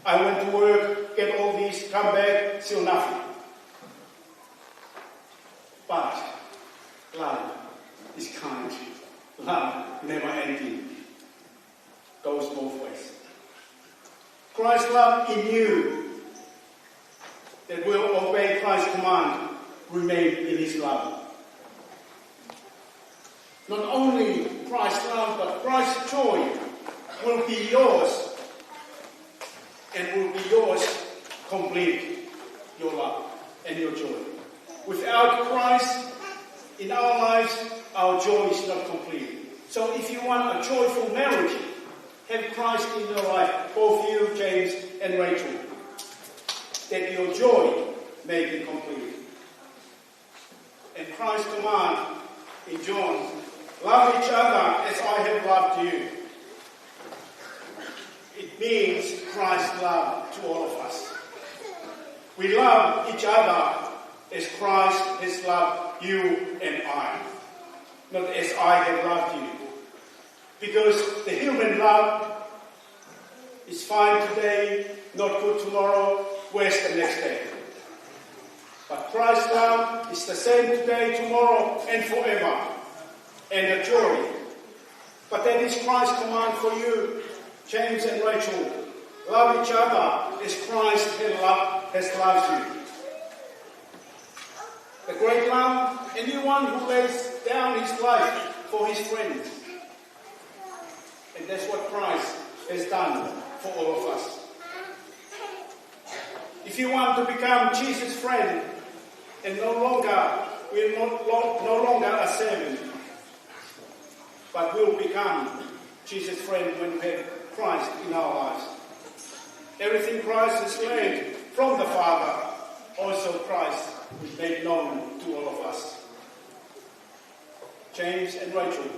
I went to work, get all this, come back, still nothing. But love is kind. Love never ending. Goes both ways. Christ's love in you that will obey Christ's command remain in his love. Not only Christ's love, but Christ's joy will be yours and will be yours complete, your love and your joy. Without Christ in our lives, our joy is not complete. So if you want a joyful marriage, have Christ in your life, both you, James, and Rachel, that your joy may be complete. And Christ's command in John, love each other as I have loved you. It means Christ's love to all of us. We love each other as Christ has loved you and I, not as I have loved you. Because the human love is fine today, not good tomorrow, worse the next day. But Christ's love is the same today, tomorrow, and forever. And a joy. But that is Christ's command for you, James and Rachel. Love each other as Christ has loved you. The great love, anyone who lays down his life for his friends. And that's what Christ has done for all of us. If you want to become Jesus' friend and no longer a servant, but will become Jesus' friend when we have Christ in our lives. Everything Christ has learned from the Father, also Christ will make known to all of us. James and Rachel,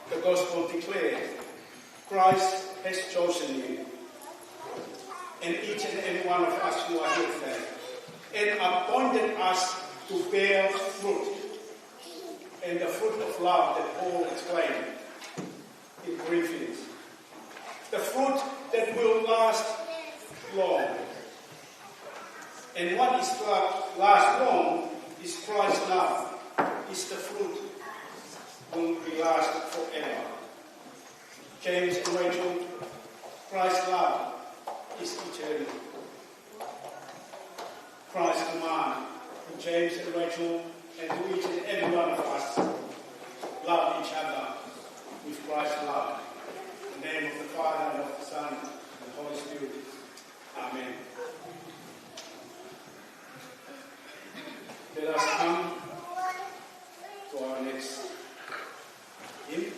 the gospel declares, Christ has chosen you, and each and every one of us who are here today, and appointed us to bear fruit. and the fruit of love that Paul explained in Corinthians. The fruit that will last long. And what is last long is Christ's love. Is the fruit will be last forever. James and Rachel, Christ's love is eternal. Christ's command to James and Rachel and to each and every one of us, love each other with Christ's love. In the name of the Father, and of the Son, and the Holy Spirit. Amen. Let us come to our next hymn.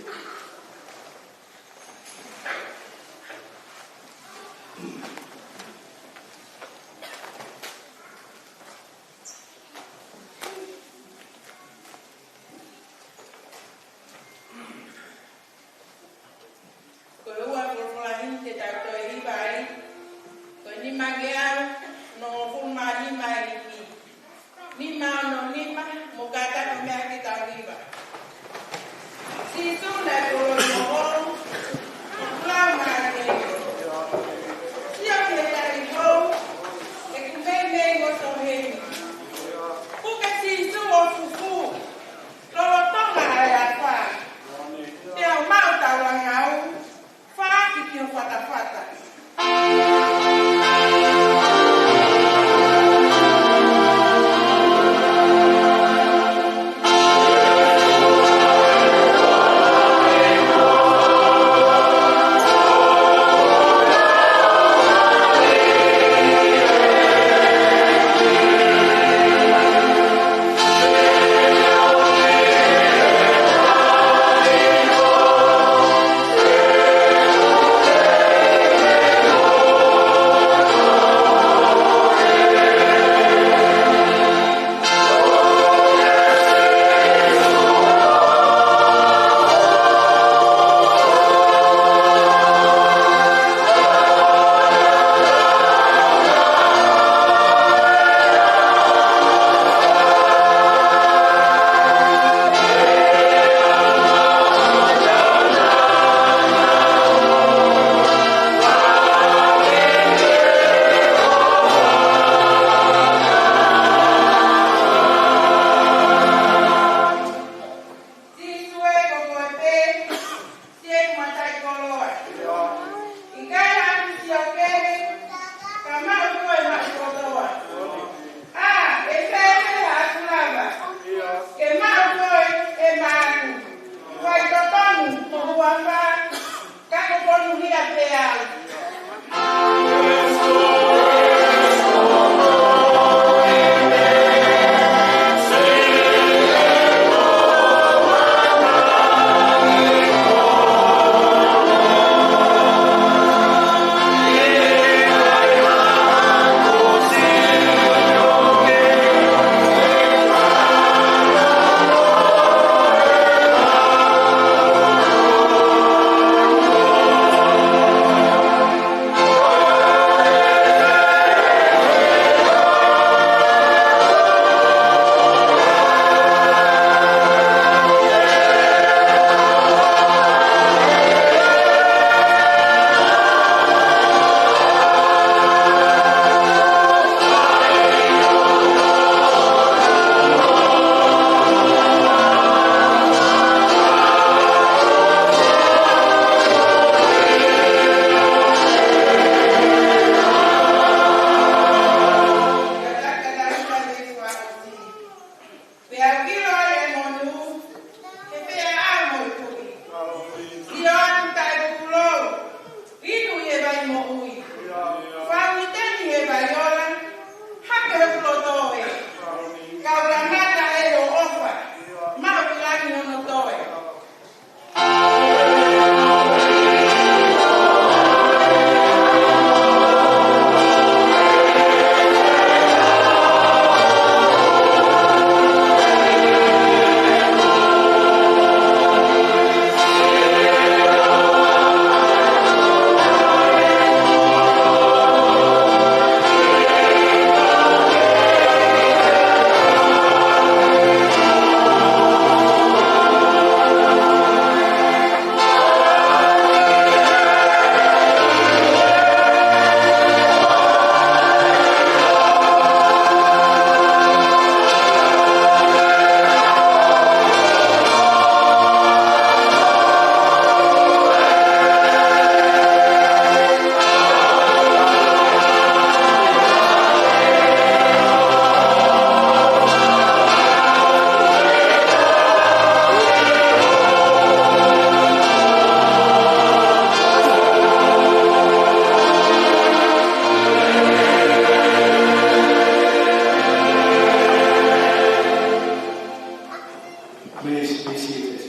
Please be seated.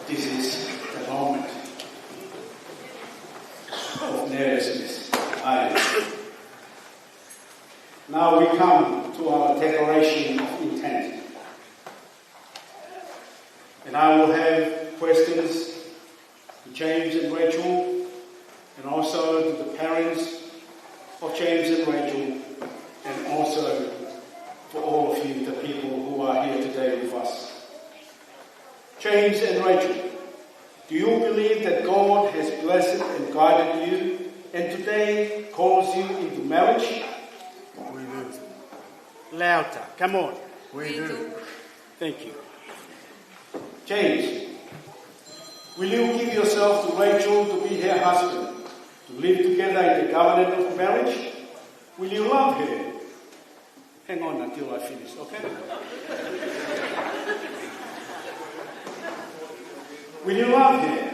This is the moment of nervousness. Now we come to our declaration of intent. And I will have questions to James and Rachel, and also to the parents of James and Rachel, and also for all of you, the people who are here today with us. James and Rachel, do you believe that God has blessed and guided you and today calls you into marriage? We do. Louder, come on. We do. Thank you. James, will you give yourself to Rachel to be her husband, to live together in the covenant of marriage? Will you love her? Hang on until I finish, okay? Will you love her,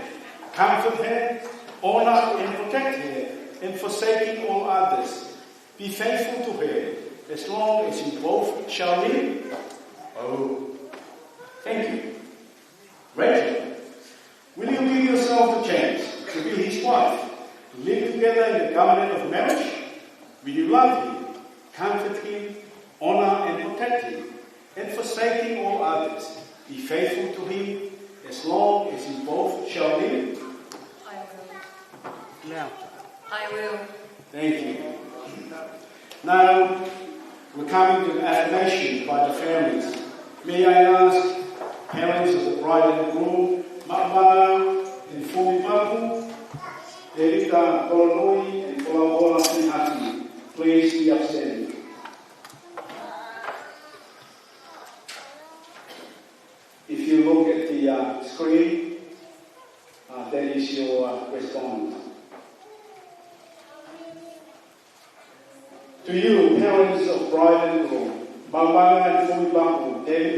comfort her, honor and protect her, and forsaking all others, be faithful to her, as long as you both shall live? Oh, thank you. Rachel, will you give yourself to James to be his wife, to live together in the covenant of marriage? Will you love him, comfort him, honor and protect him, and forsaking all others, be faithful to him, as long as you both shall live? I will. Louder. I will. Thank you. Now, we're coming to an affirmation by the families. May I ask parents of the bride and groom, Matavai and Papu, and Fihaki, please be upstanding. If you look at the screen, that is your response. To you, parents of bride and groom, Matavai and Papu, and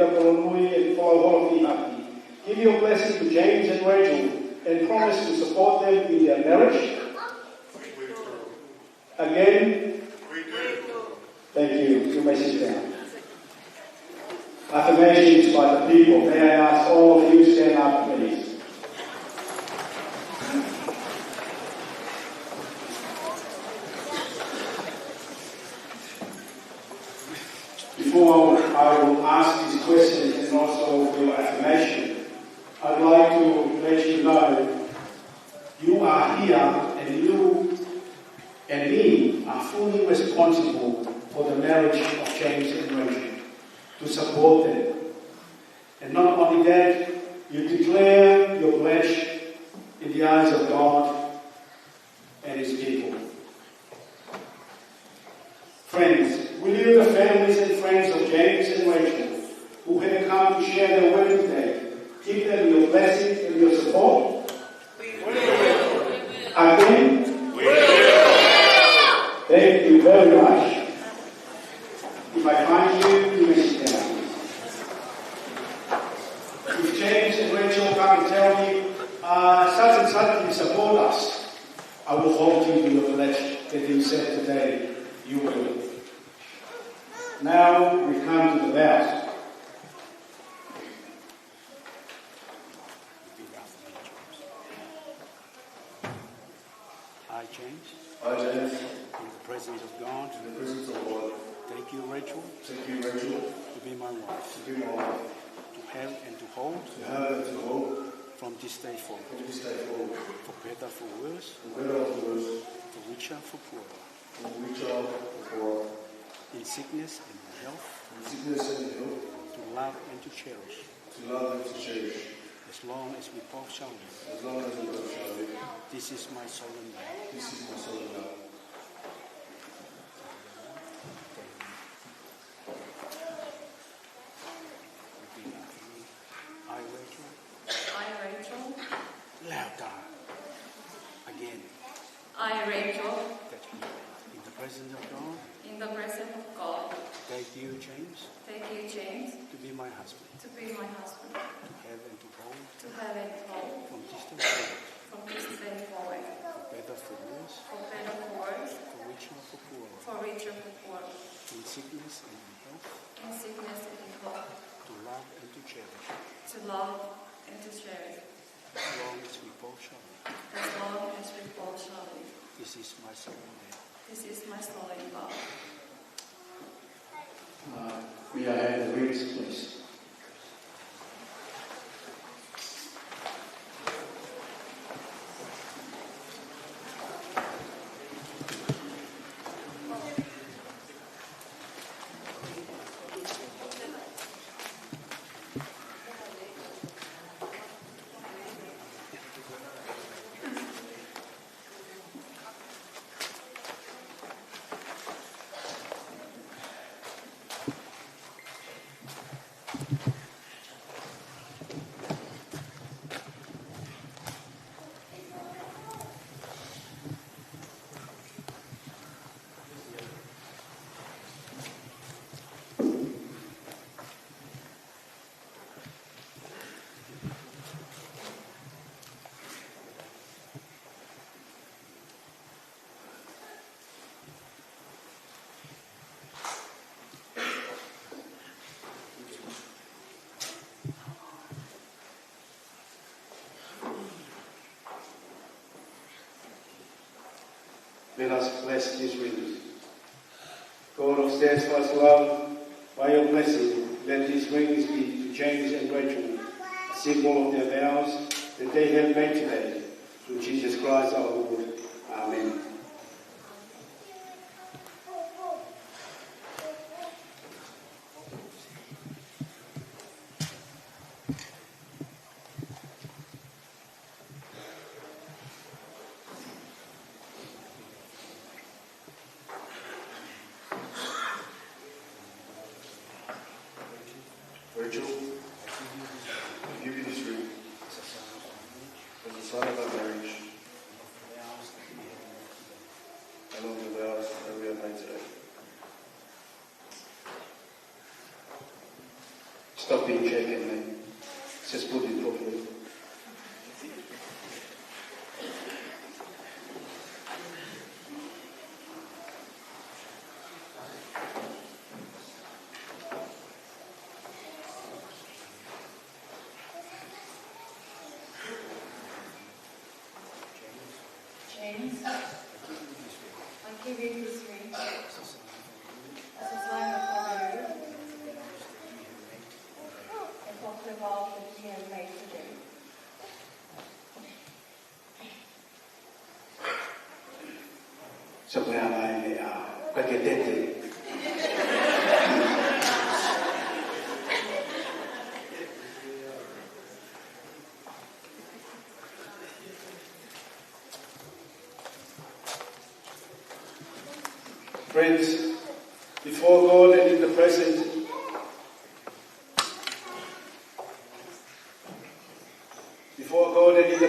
Fihaki, give your blessing to James and Rachel and promise to support them in their marriage. Again? Thank you. You may sit down. Affirmations by the people. May I ask all of you to stand up, please. Before I will ask these questions and also your affirmation, I'd like to let you know you are here and you and me are fully responsible for the marriage of James and Rachel, to support them. And not only that, you declare your pledge in the eyes of God and His people. Friends, will you, the families and friends of James and Rachel, who have come to share their wedding day, give them your blessing and your support? We will. Again? We will. Thank you very much. If I find you, you may sit down. If James and Rachel come and tell me, such and such, you support us, I will hold you to your pledge that you said today you will. Now we come to the vows. I, James. I, James. In the presence of God. In the presence of God. Take you, Rachel. Take you, Rachel. To be my wife. To be my wife. To have and to hold. To have and to hold. From this day forward. From this day forward. For better, for worse. For better, for worse. For richer, for poorer. For richer, for poorer. In sickness and in health. In sickness and in health. To love and to cherish. To love and to cherish. As long as we both shall live. As long as we both shall live. This is my solemn vow. This is my solemn vow. I, Rachel. I, Rachel. Louder. Again. I, Rachel. In the presence of God. In the presence of God. Take you, James. Take you, James. To be my husband. To be my husband. To have and to hold. To have and to hold. From this day forward. From this day forward. For better, for worse. For better, for worse. For richer, for poorer. For richer, for poorer. In sickness and in health. in sickness and in health, to love and to cherish, to love and to cherish, as long as we both shall live. as long as we both shall live. This is my solemn vow. This is my solemn vow. We are at the rings, please. Let us bless these rings. God of steadfast love, by your blessing, let these rings be to James and Rachel a symbol of their vows that they have made today. Through Jesus Christ our Lord. Amen. Rachel, I give you this ring as a sign of our marriage and of the vows that we have made today. Stop being shaken, man. Just put it properly. James, I give you this ring as a sign of our union and of the vow that we have made today. So we are like Friends, before God and in the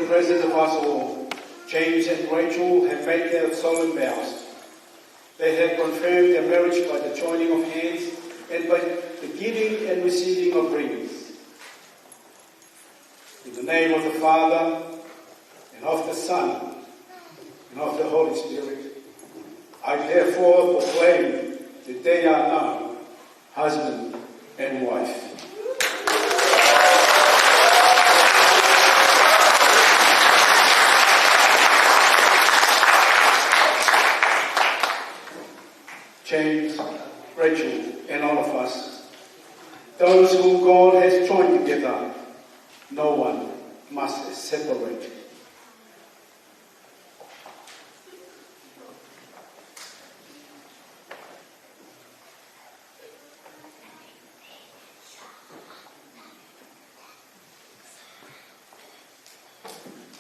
present, of us all, James and Rachel have made their solemn vows. They have confirmed their marriage by the joining of hands and by the giving and receiving of rings. In the name of the Father, and of the Son, and of the Holy Spirit, I therefore proclaim that they are now husband and wife. James, Rachel, and all of us, those whom God has joined together, no one must separate.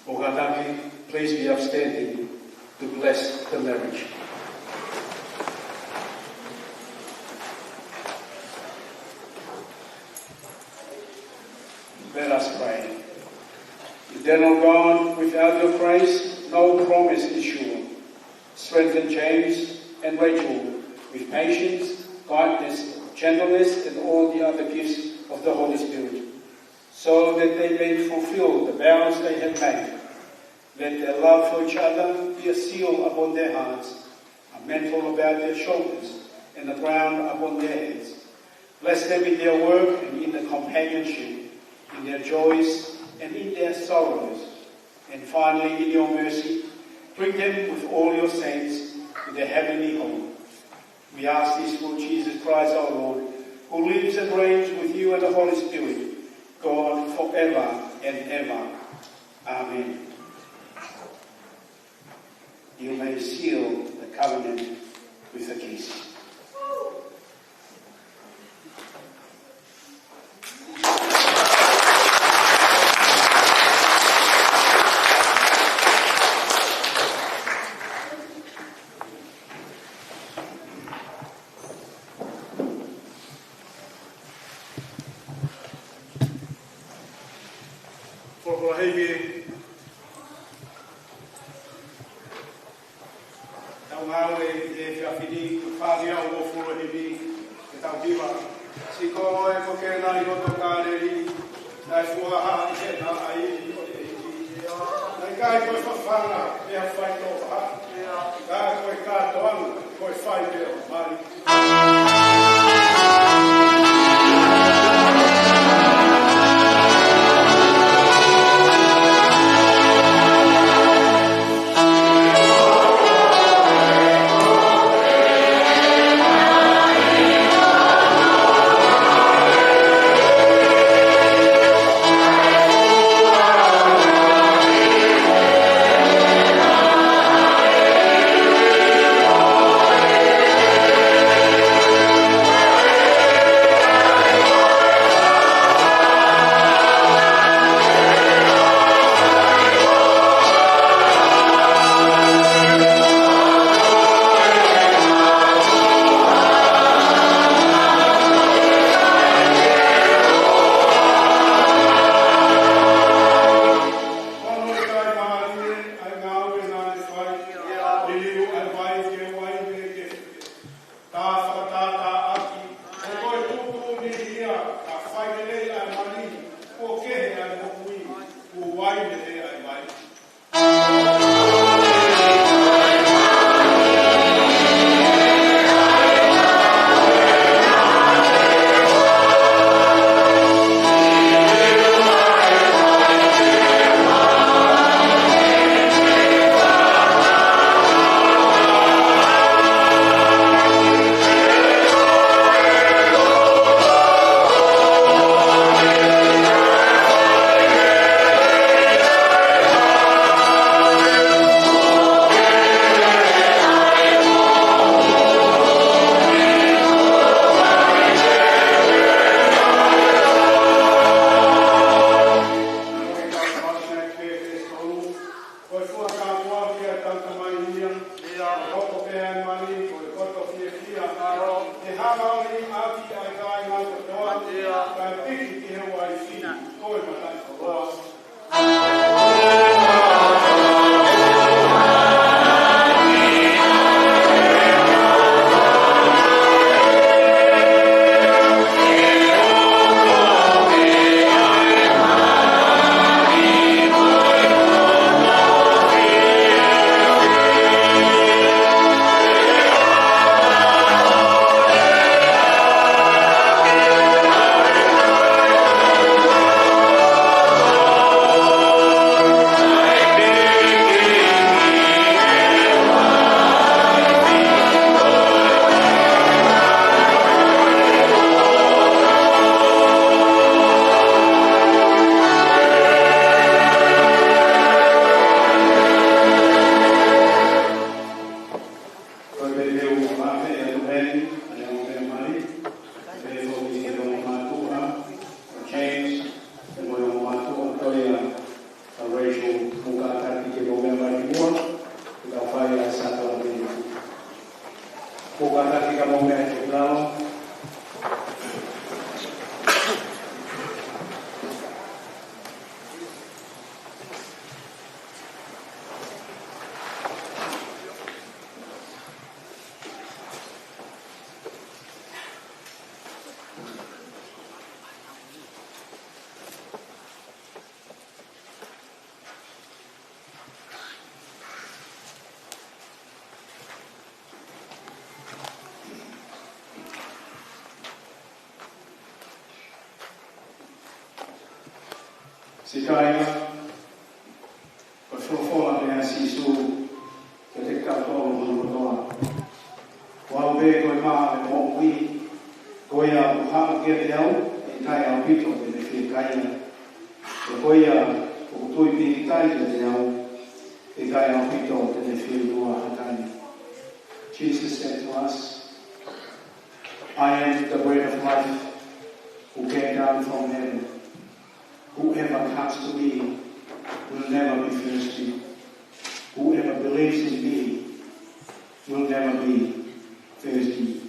Ogadaki, please be upstanding to bless the marriage. Let us pray. Eternal God, without your grace, no promise is sure. Strengthen James and Rachel with patience, kindness, gentleness, and all the other gifts of the Holy Spirit, so that they may fulfill the vows they have made. Let their love for each other be a seal upon their hearts, a mantle about their shoulders, and a crown upon their heads. Bless them in their work and in the companionship, in their joys and in their sorrows. And finally, in your mercy, bring them with all your saints to their heavenly home. We ask this through Jesus Christ our Lord, who lives and reigns with you and the Holy Spirit, God forever and ever. Amen. You may seal the covenant with a kiss. Si kainga, ko whawhora mea sisu, ke te kautoro hulu toa. Wau be koe maa me mo ui, koe a uhama ke te au, e tai au pito te me whia kainga. E koe a ukutui piki tai te au, e tai au pito te me whia lua hataini. Jesus said to us, I am the bread of life, who came down from heaven. Whoever comes to me will never be thirsty. Whoever believes in me will never be thirsty.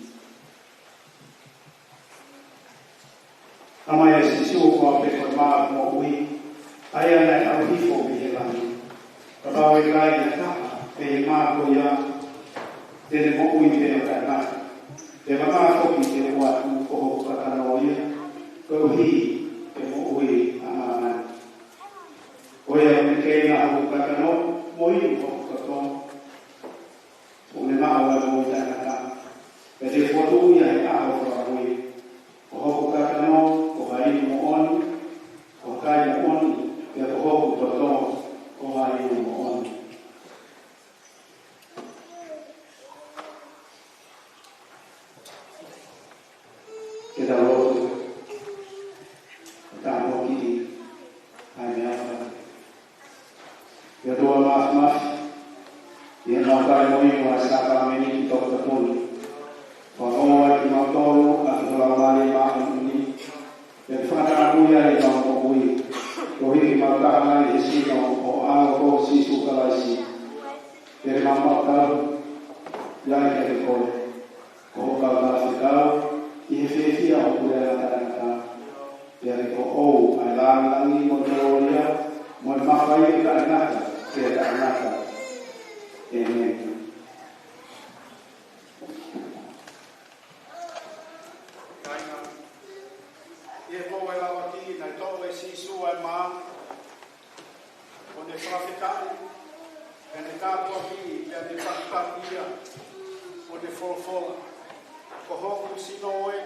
Amai e si siu kua pe koe maa mo ui, aia nei au hifo me he lani. Kapau e kai e tapa, pe he maa ko ia, tene mo ui te o kai naka. Te maa koki te ua tu ko hoku kakana o ia, ko hi te mo ui a maa. Oia me kei ngā hoku kakano, mo i hoku kakano. O me maa ua mo i tākata. E te whatu ia e aho whakaui. Ko hoku kakano, ko haini mo oni, ko kai mo oni, e ko hoku kakano, ko haini mo oni. Ke tā roto, tā moki, ai me awha. Ia toa maaf, ia nā kai moi wa saka meni ki tō tatoni. Wa hoa ki mautoro, a ki tola mali maha muni. Ia whakatara kuia e tau mo ui. Ko hiki mautaha nai e sino o alo ko sisu kalaisi. Ia mamatau, ia ke te koe. Ko hoka la whikau, i he whewhia o kurea taranaka. Ia ko ou ai langi mo te oria, mo e mawhai e taranaka. Ke taranaka. Amen. Kainga, e koe lawa ki, nei tō e sisu ai mā, o ne whawhikai, e ne kātua ki, e ne whakakia, o ne whorofora, ko hoku sino oe,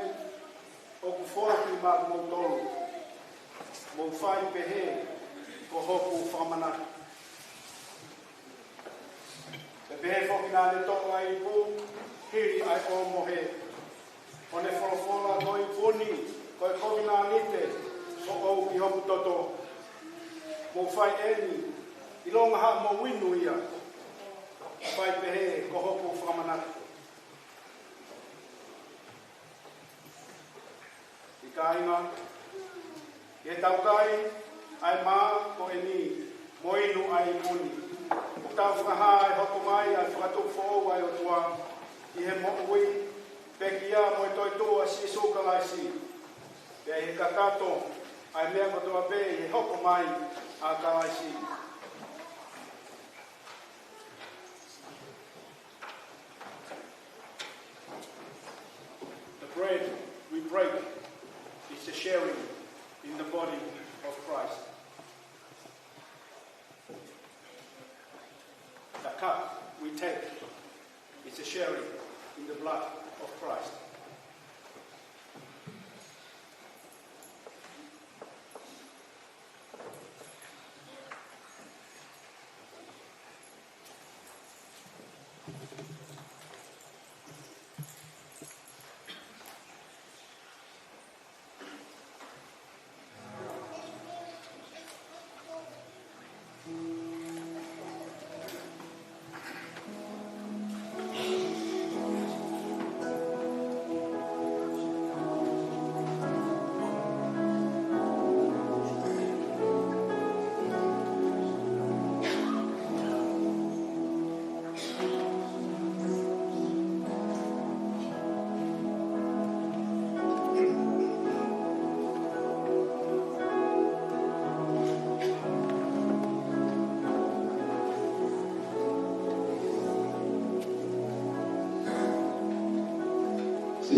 o ku whoroki mā mō tōru, mō whai pehe, ko hoku whamanaki. E pehe whoki nā ne tō ai pū, hiri ai o mohe. O ne whorofora toi puni, koe koki nā nite, so au ki hoku toto. Mō whai eni, i longa ha mō winu ia, whai pehe ko hoku whamanaki. I kāinga, e tau kai, ai mā ko e ni, mō inu ai puni. O tau whakaha e hoko mai, ai whakatuk whou ai o tua, i he mo ui, pekia mo e toi tua si sukalaisi. Pea he kakato, ai mea kotoa pe, i he hoko mai a kalaisi. The bread we break is the sharing in the body of Christ. The cup we take is a sharing in the blood of Christ.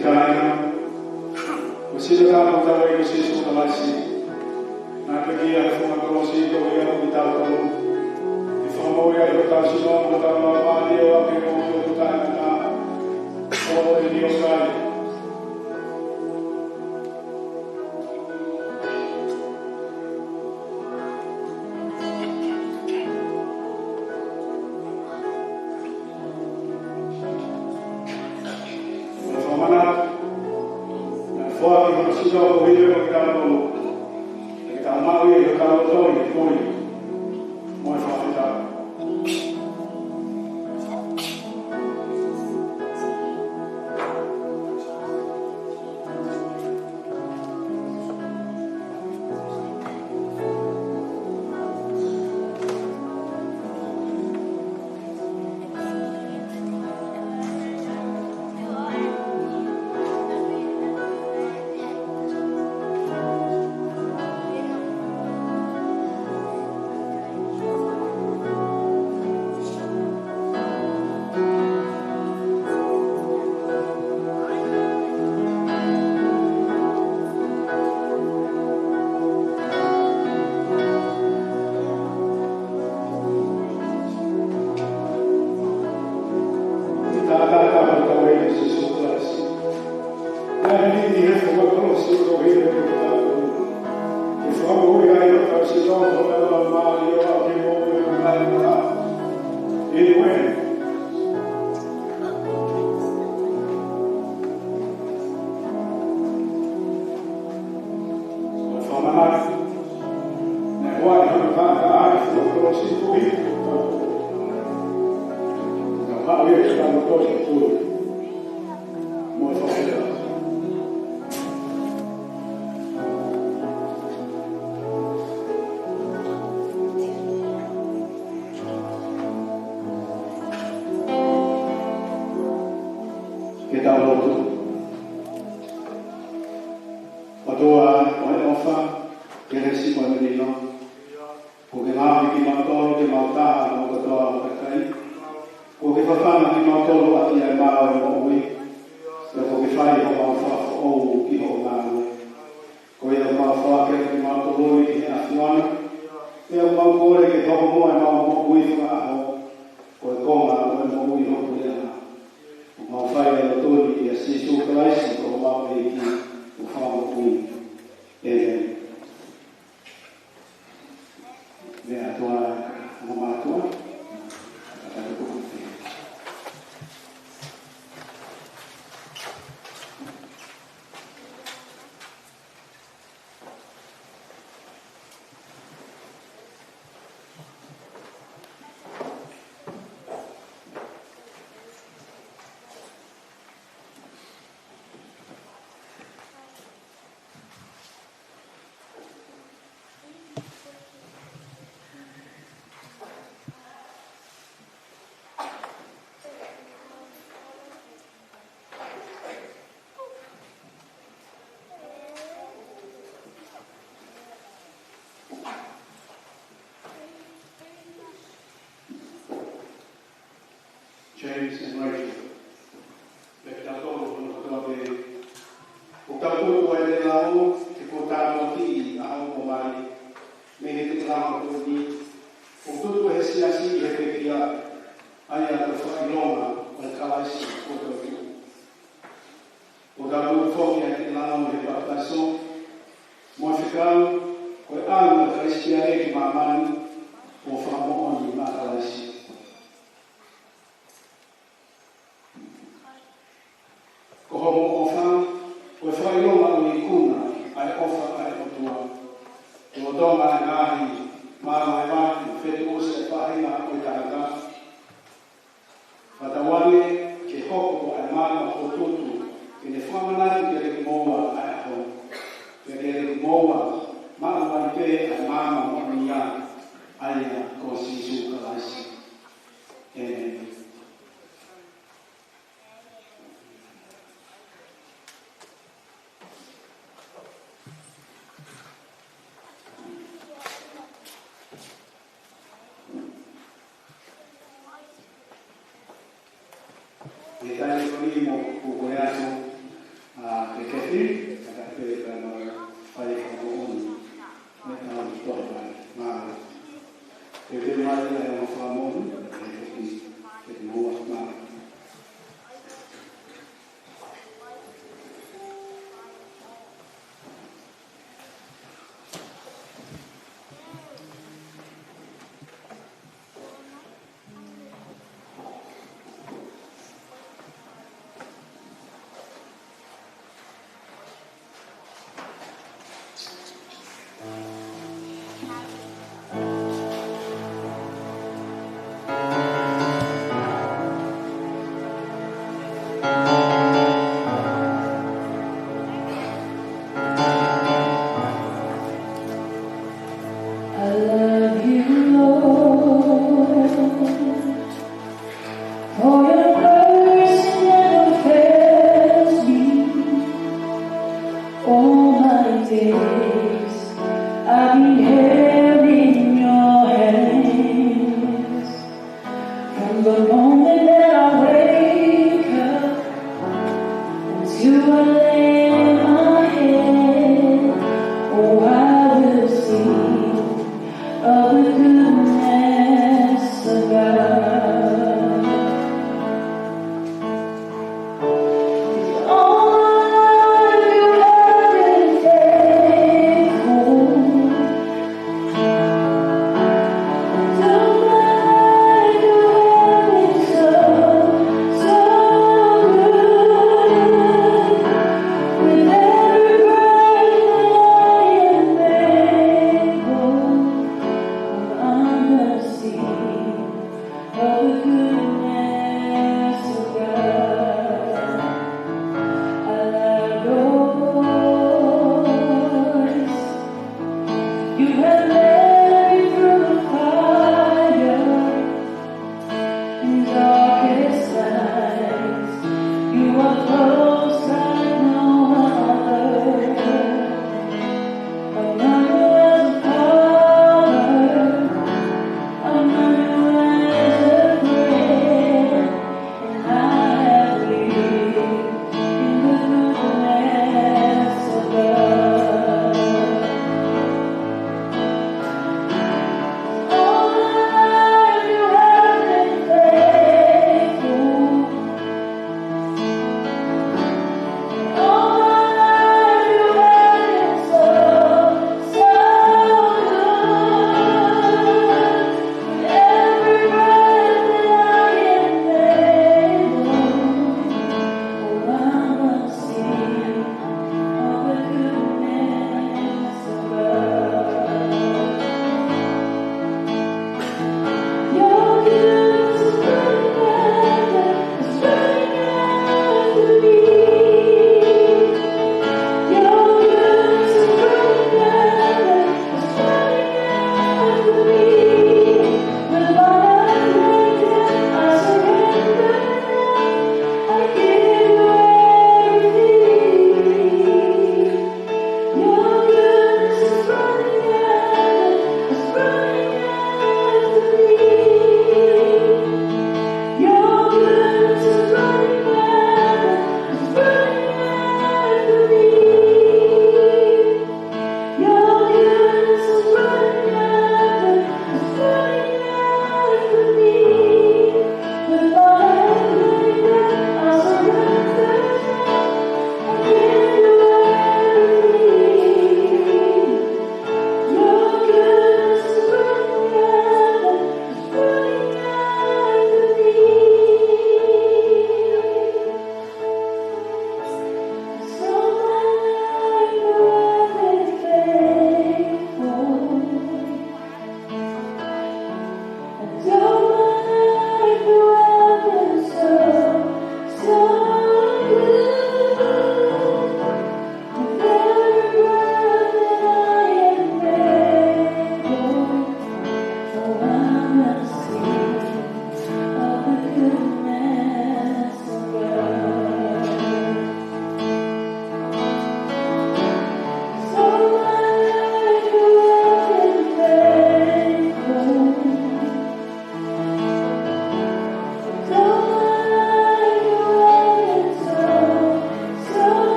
Kainga, o sila ka mo tawai ko si Yesu kalasi. Nakagia e whunga kolosi ko i au i tau tau. I whamamoia i o tau sino mo tau noa pāni o ake mo i o tai mata. O e ni o kai. Fihaki hana sila o hile o kia tolu. E ka maui e ka tolu i koi. Moe whawhetaka. James and Rachel. Perché loro sono stati portato e lavoro che portano lì a un mare. Me ne troviamo lì. Tutto che sia sì e che sia aia da fare Roma al calais portato. Portato fuori anche l'anno di baptismo. Modificando quel anno cristiano che mamma o famo ogni calais. Como ofan, o fai loma ni kuna, ai ofa ai otua. O doma ngahi, mama mai, fetu se pahina o tanga. Patawale ke hoko ai mama o tutu, ke ne famana ke moa ai ho. Ke moa, mama mai pe ai mama o nia, ai ko sisu kalasi. All my days I've been held in your hands. From the moment that I wake up until I lay my head, oh, I will sing of the goodness of God.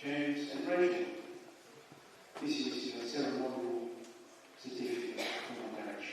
James and Rachel. this is a ceremonial certificate for marriage.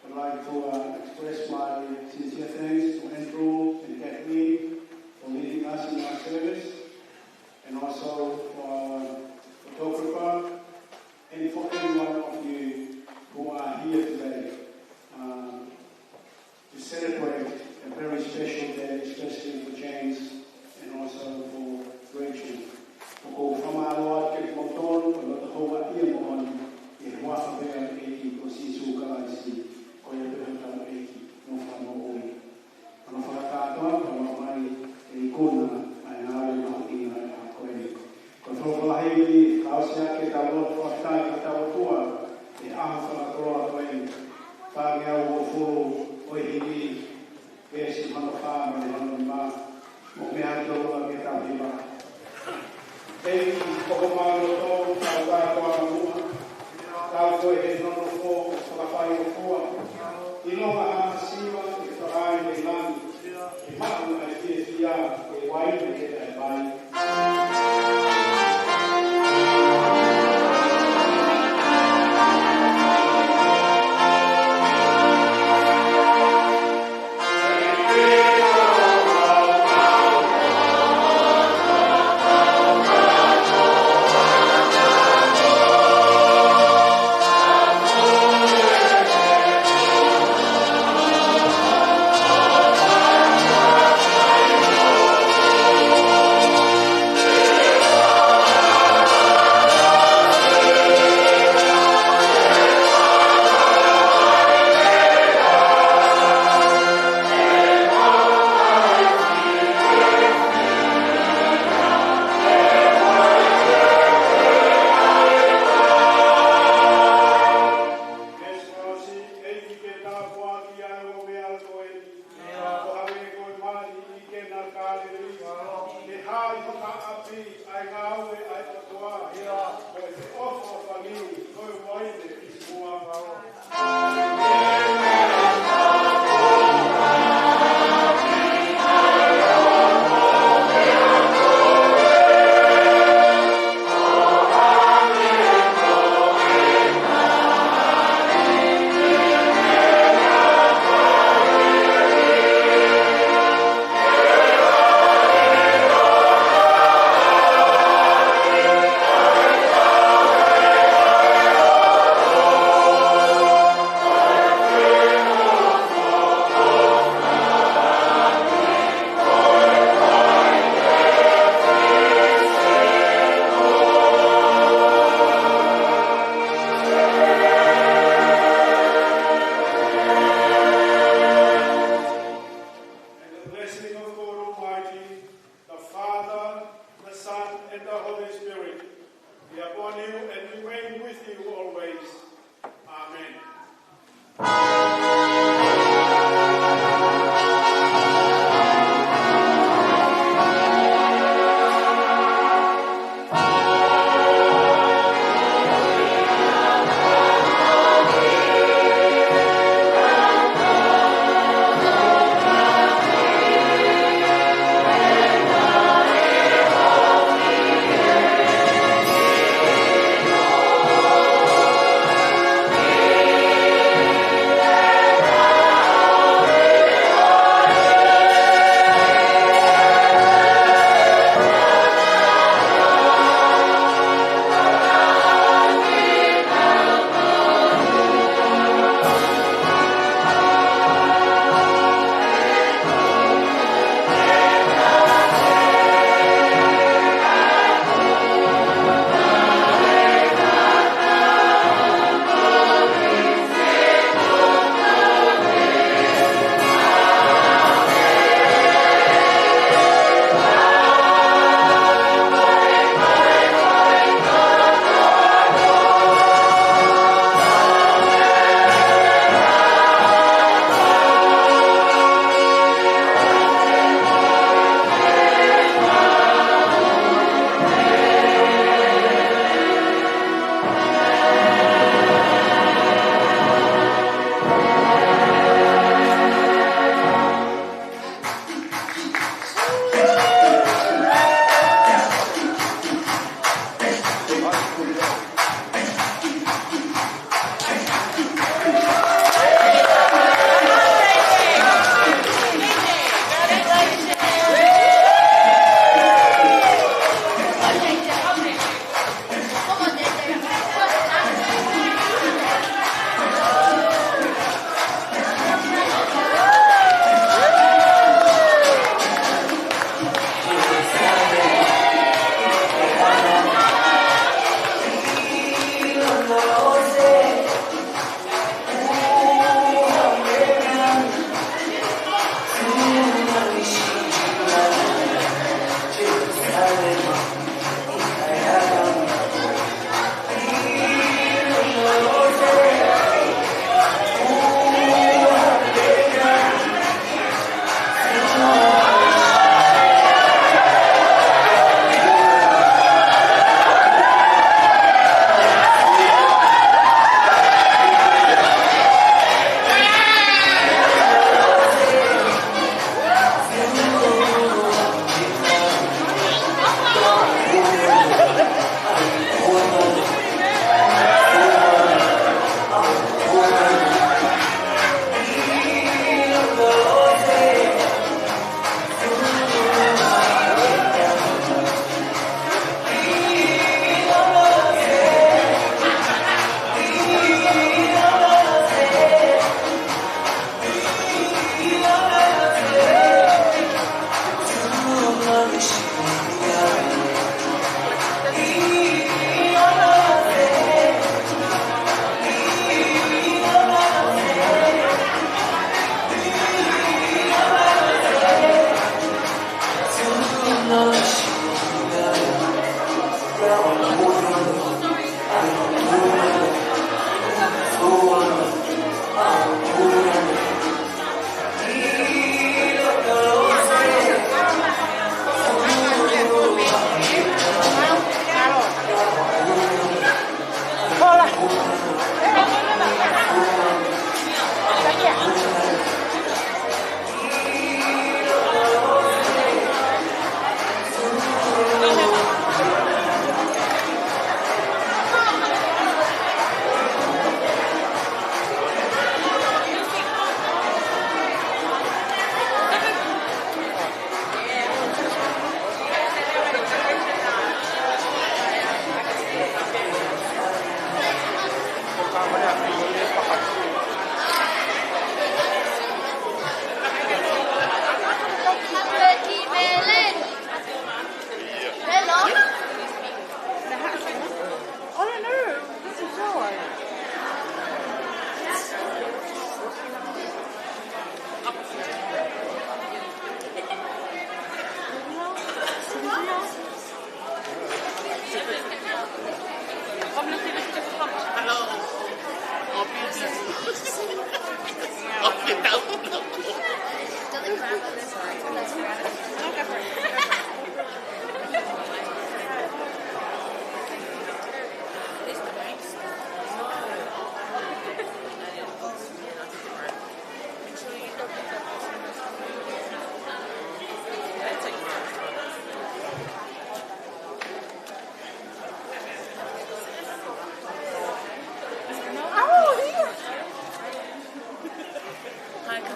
I'd like to express my sincere thanks to Andrew and Kathleen for leading us in our service, and also for photographer, and for every one of you who are here today to celebrate a very special day, especially for James and also for Rachel. For Famalo, Kate Moton, for the whole Iamon, in Wafabel, 80, for Sisu Kalaisi. Koya berhutang eki, nufamo oi. Ano fakataon, ano mai ikuna, ay nawi mahina ako ini. Kontrol lahiri, kausnya kita lot fakta kita tua, di ahal kalau aku ini. Pagya wofu, oi hini, besi manufam, manufam, mukmian doa kita hiba.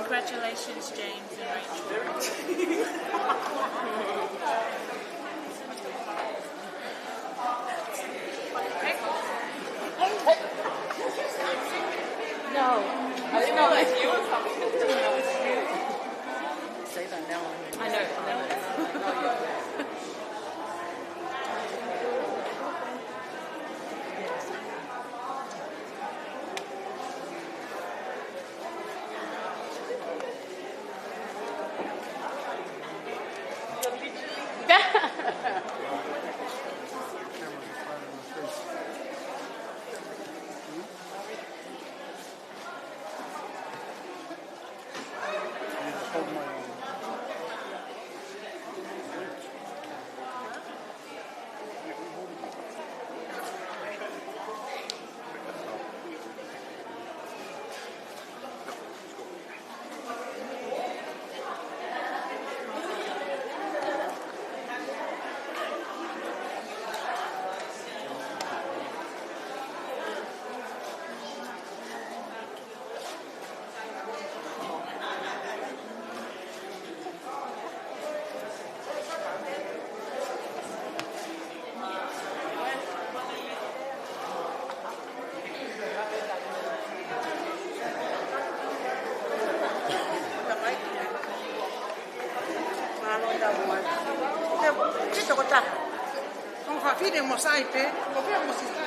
Congratulations, James and Rachel. No, I didn't know that you were coming. Say that now. I know. Fide mo sai pe, ko pe mo si sta.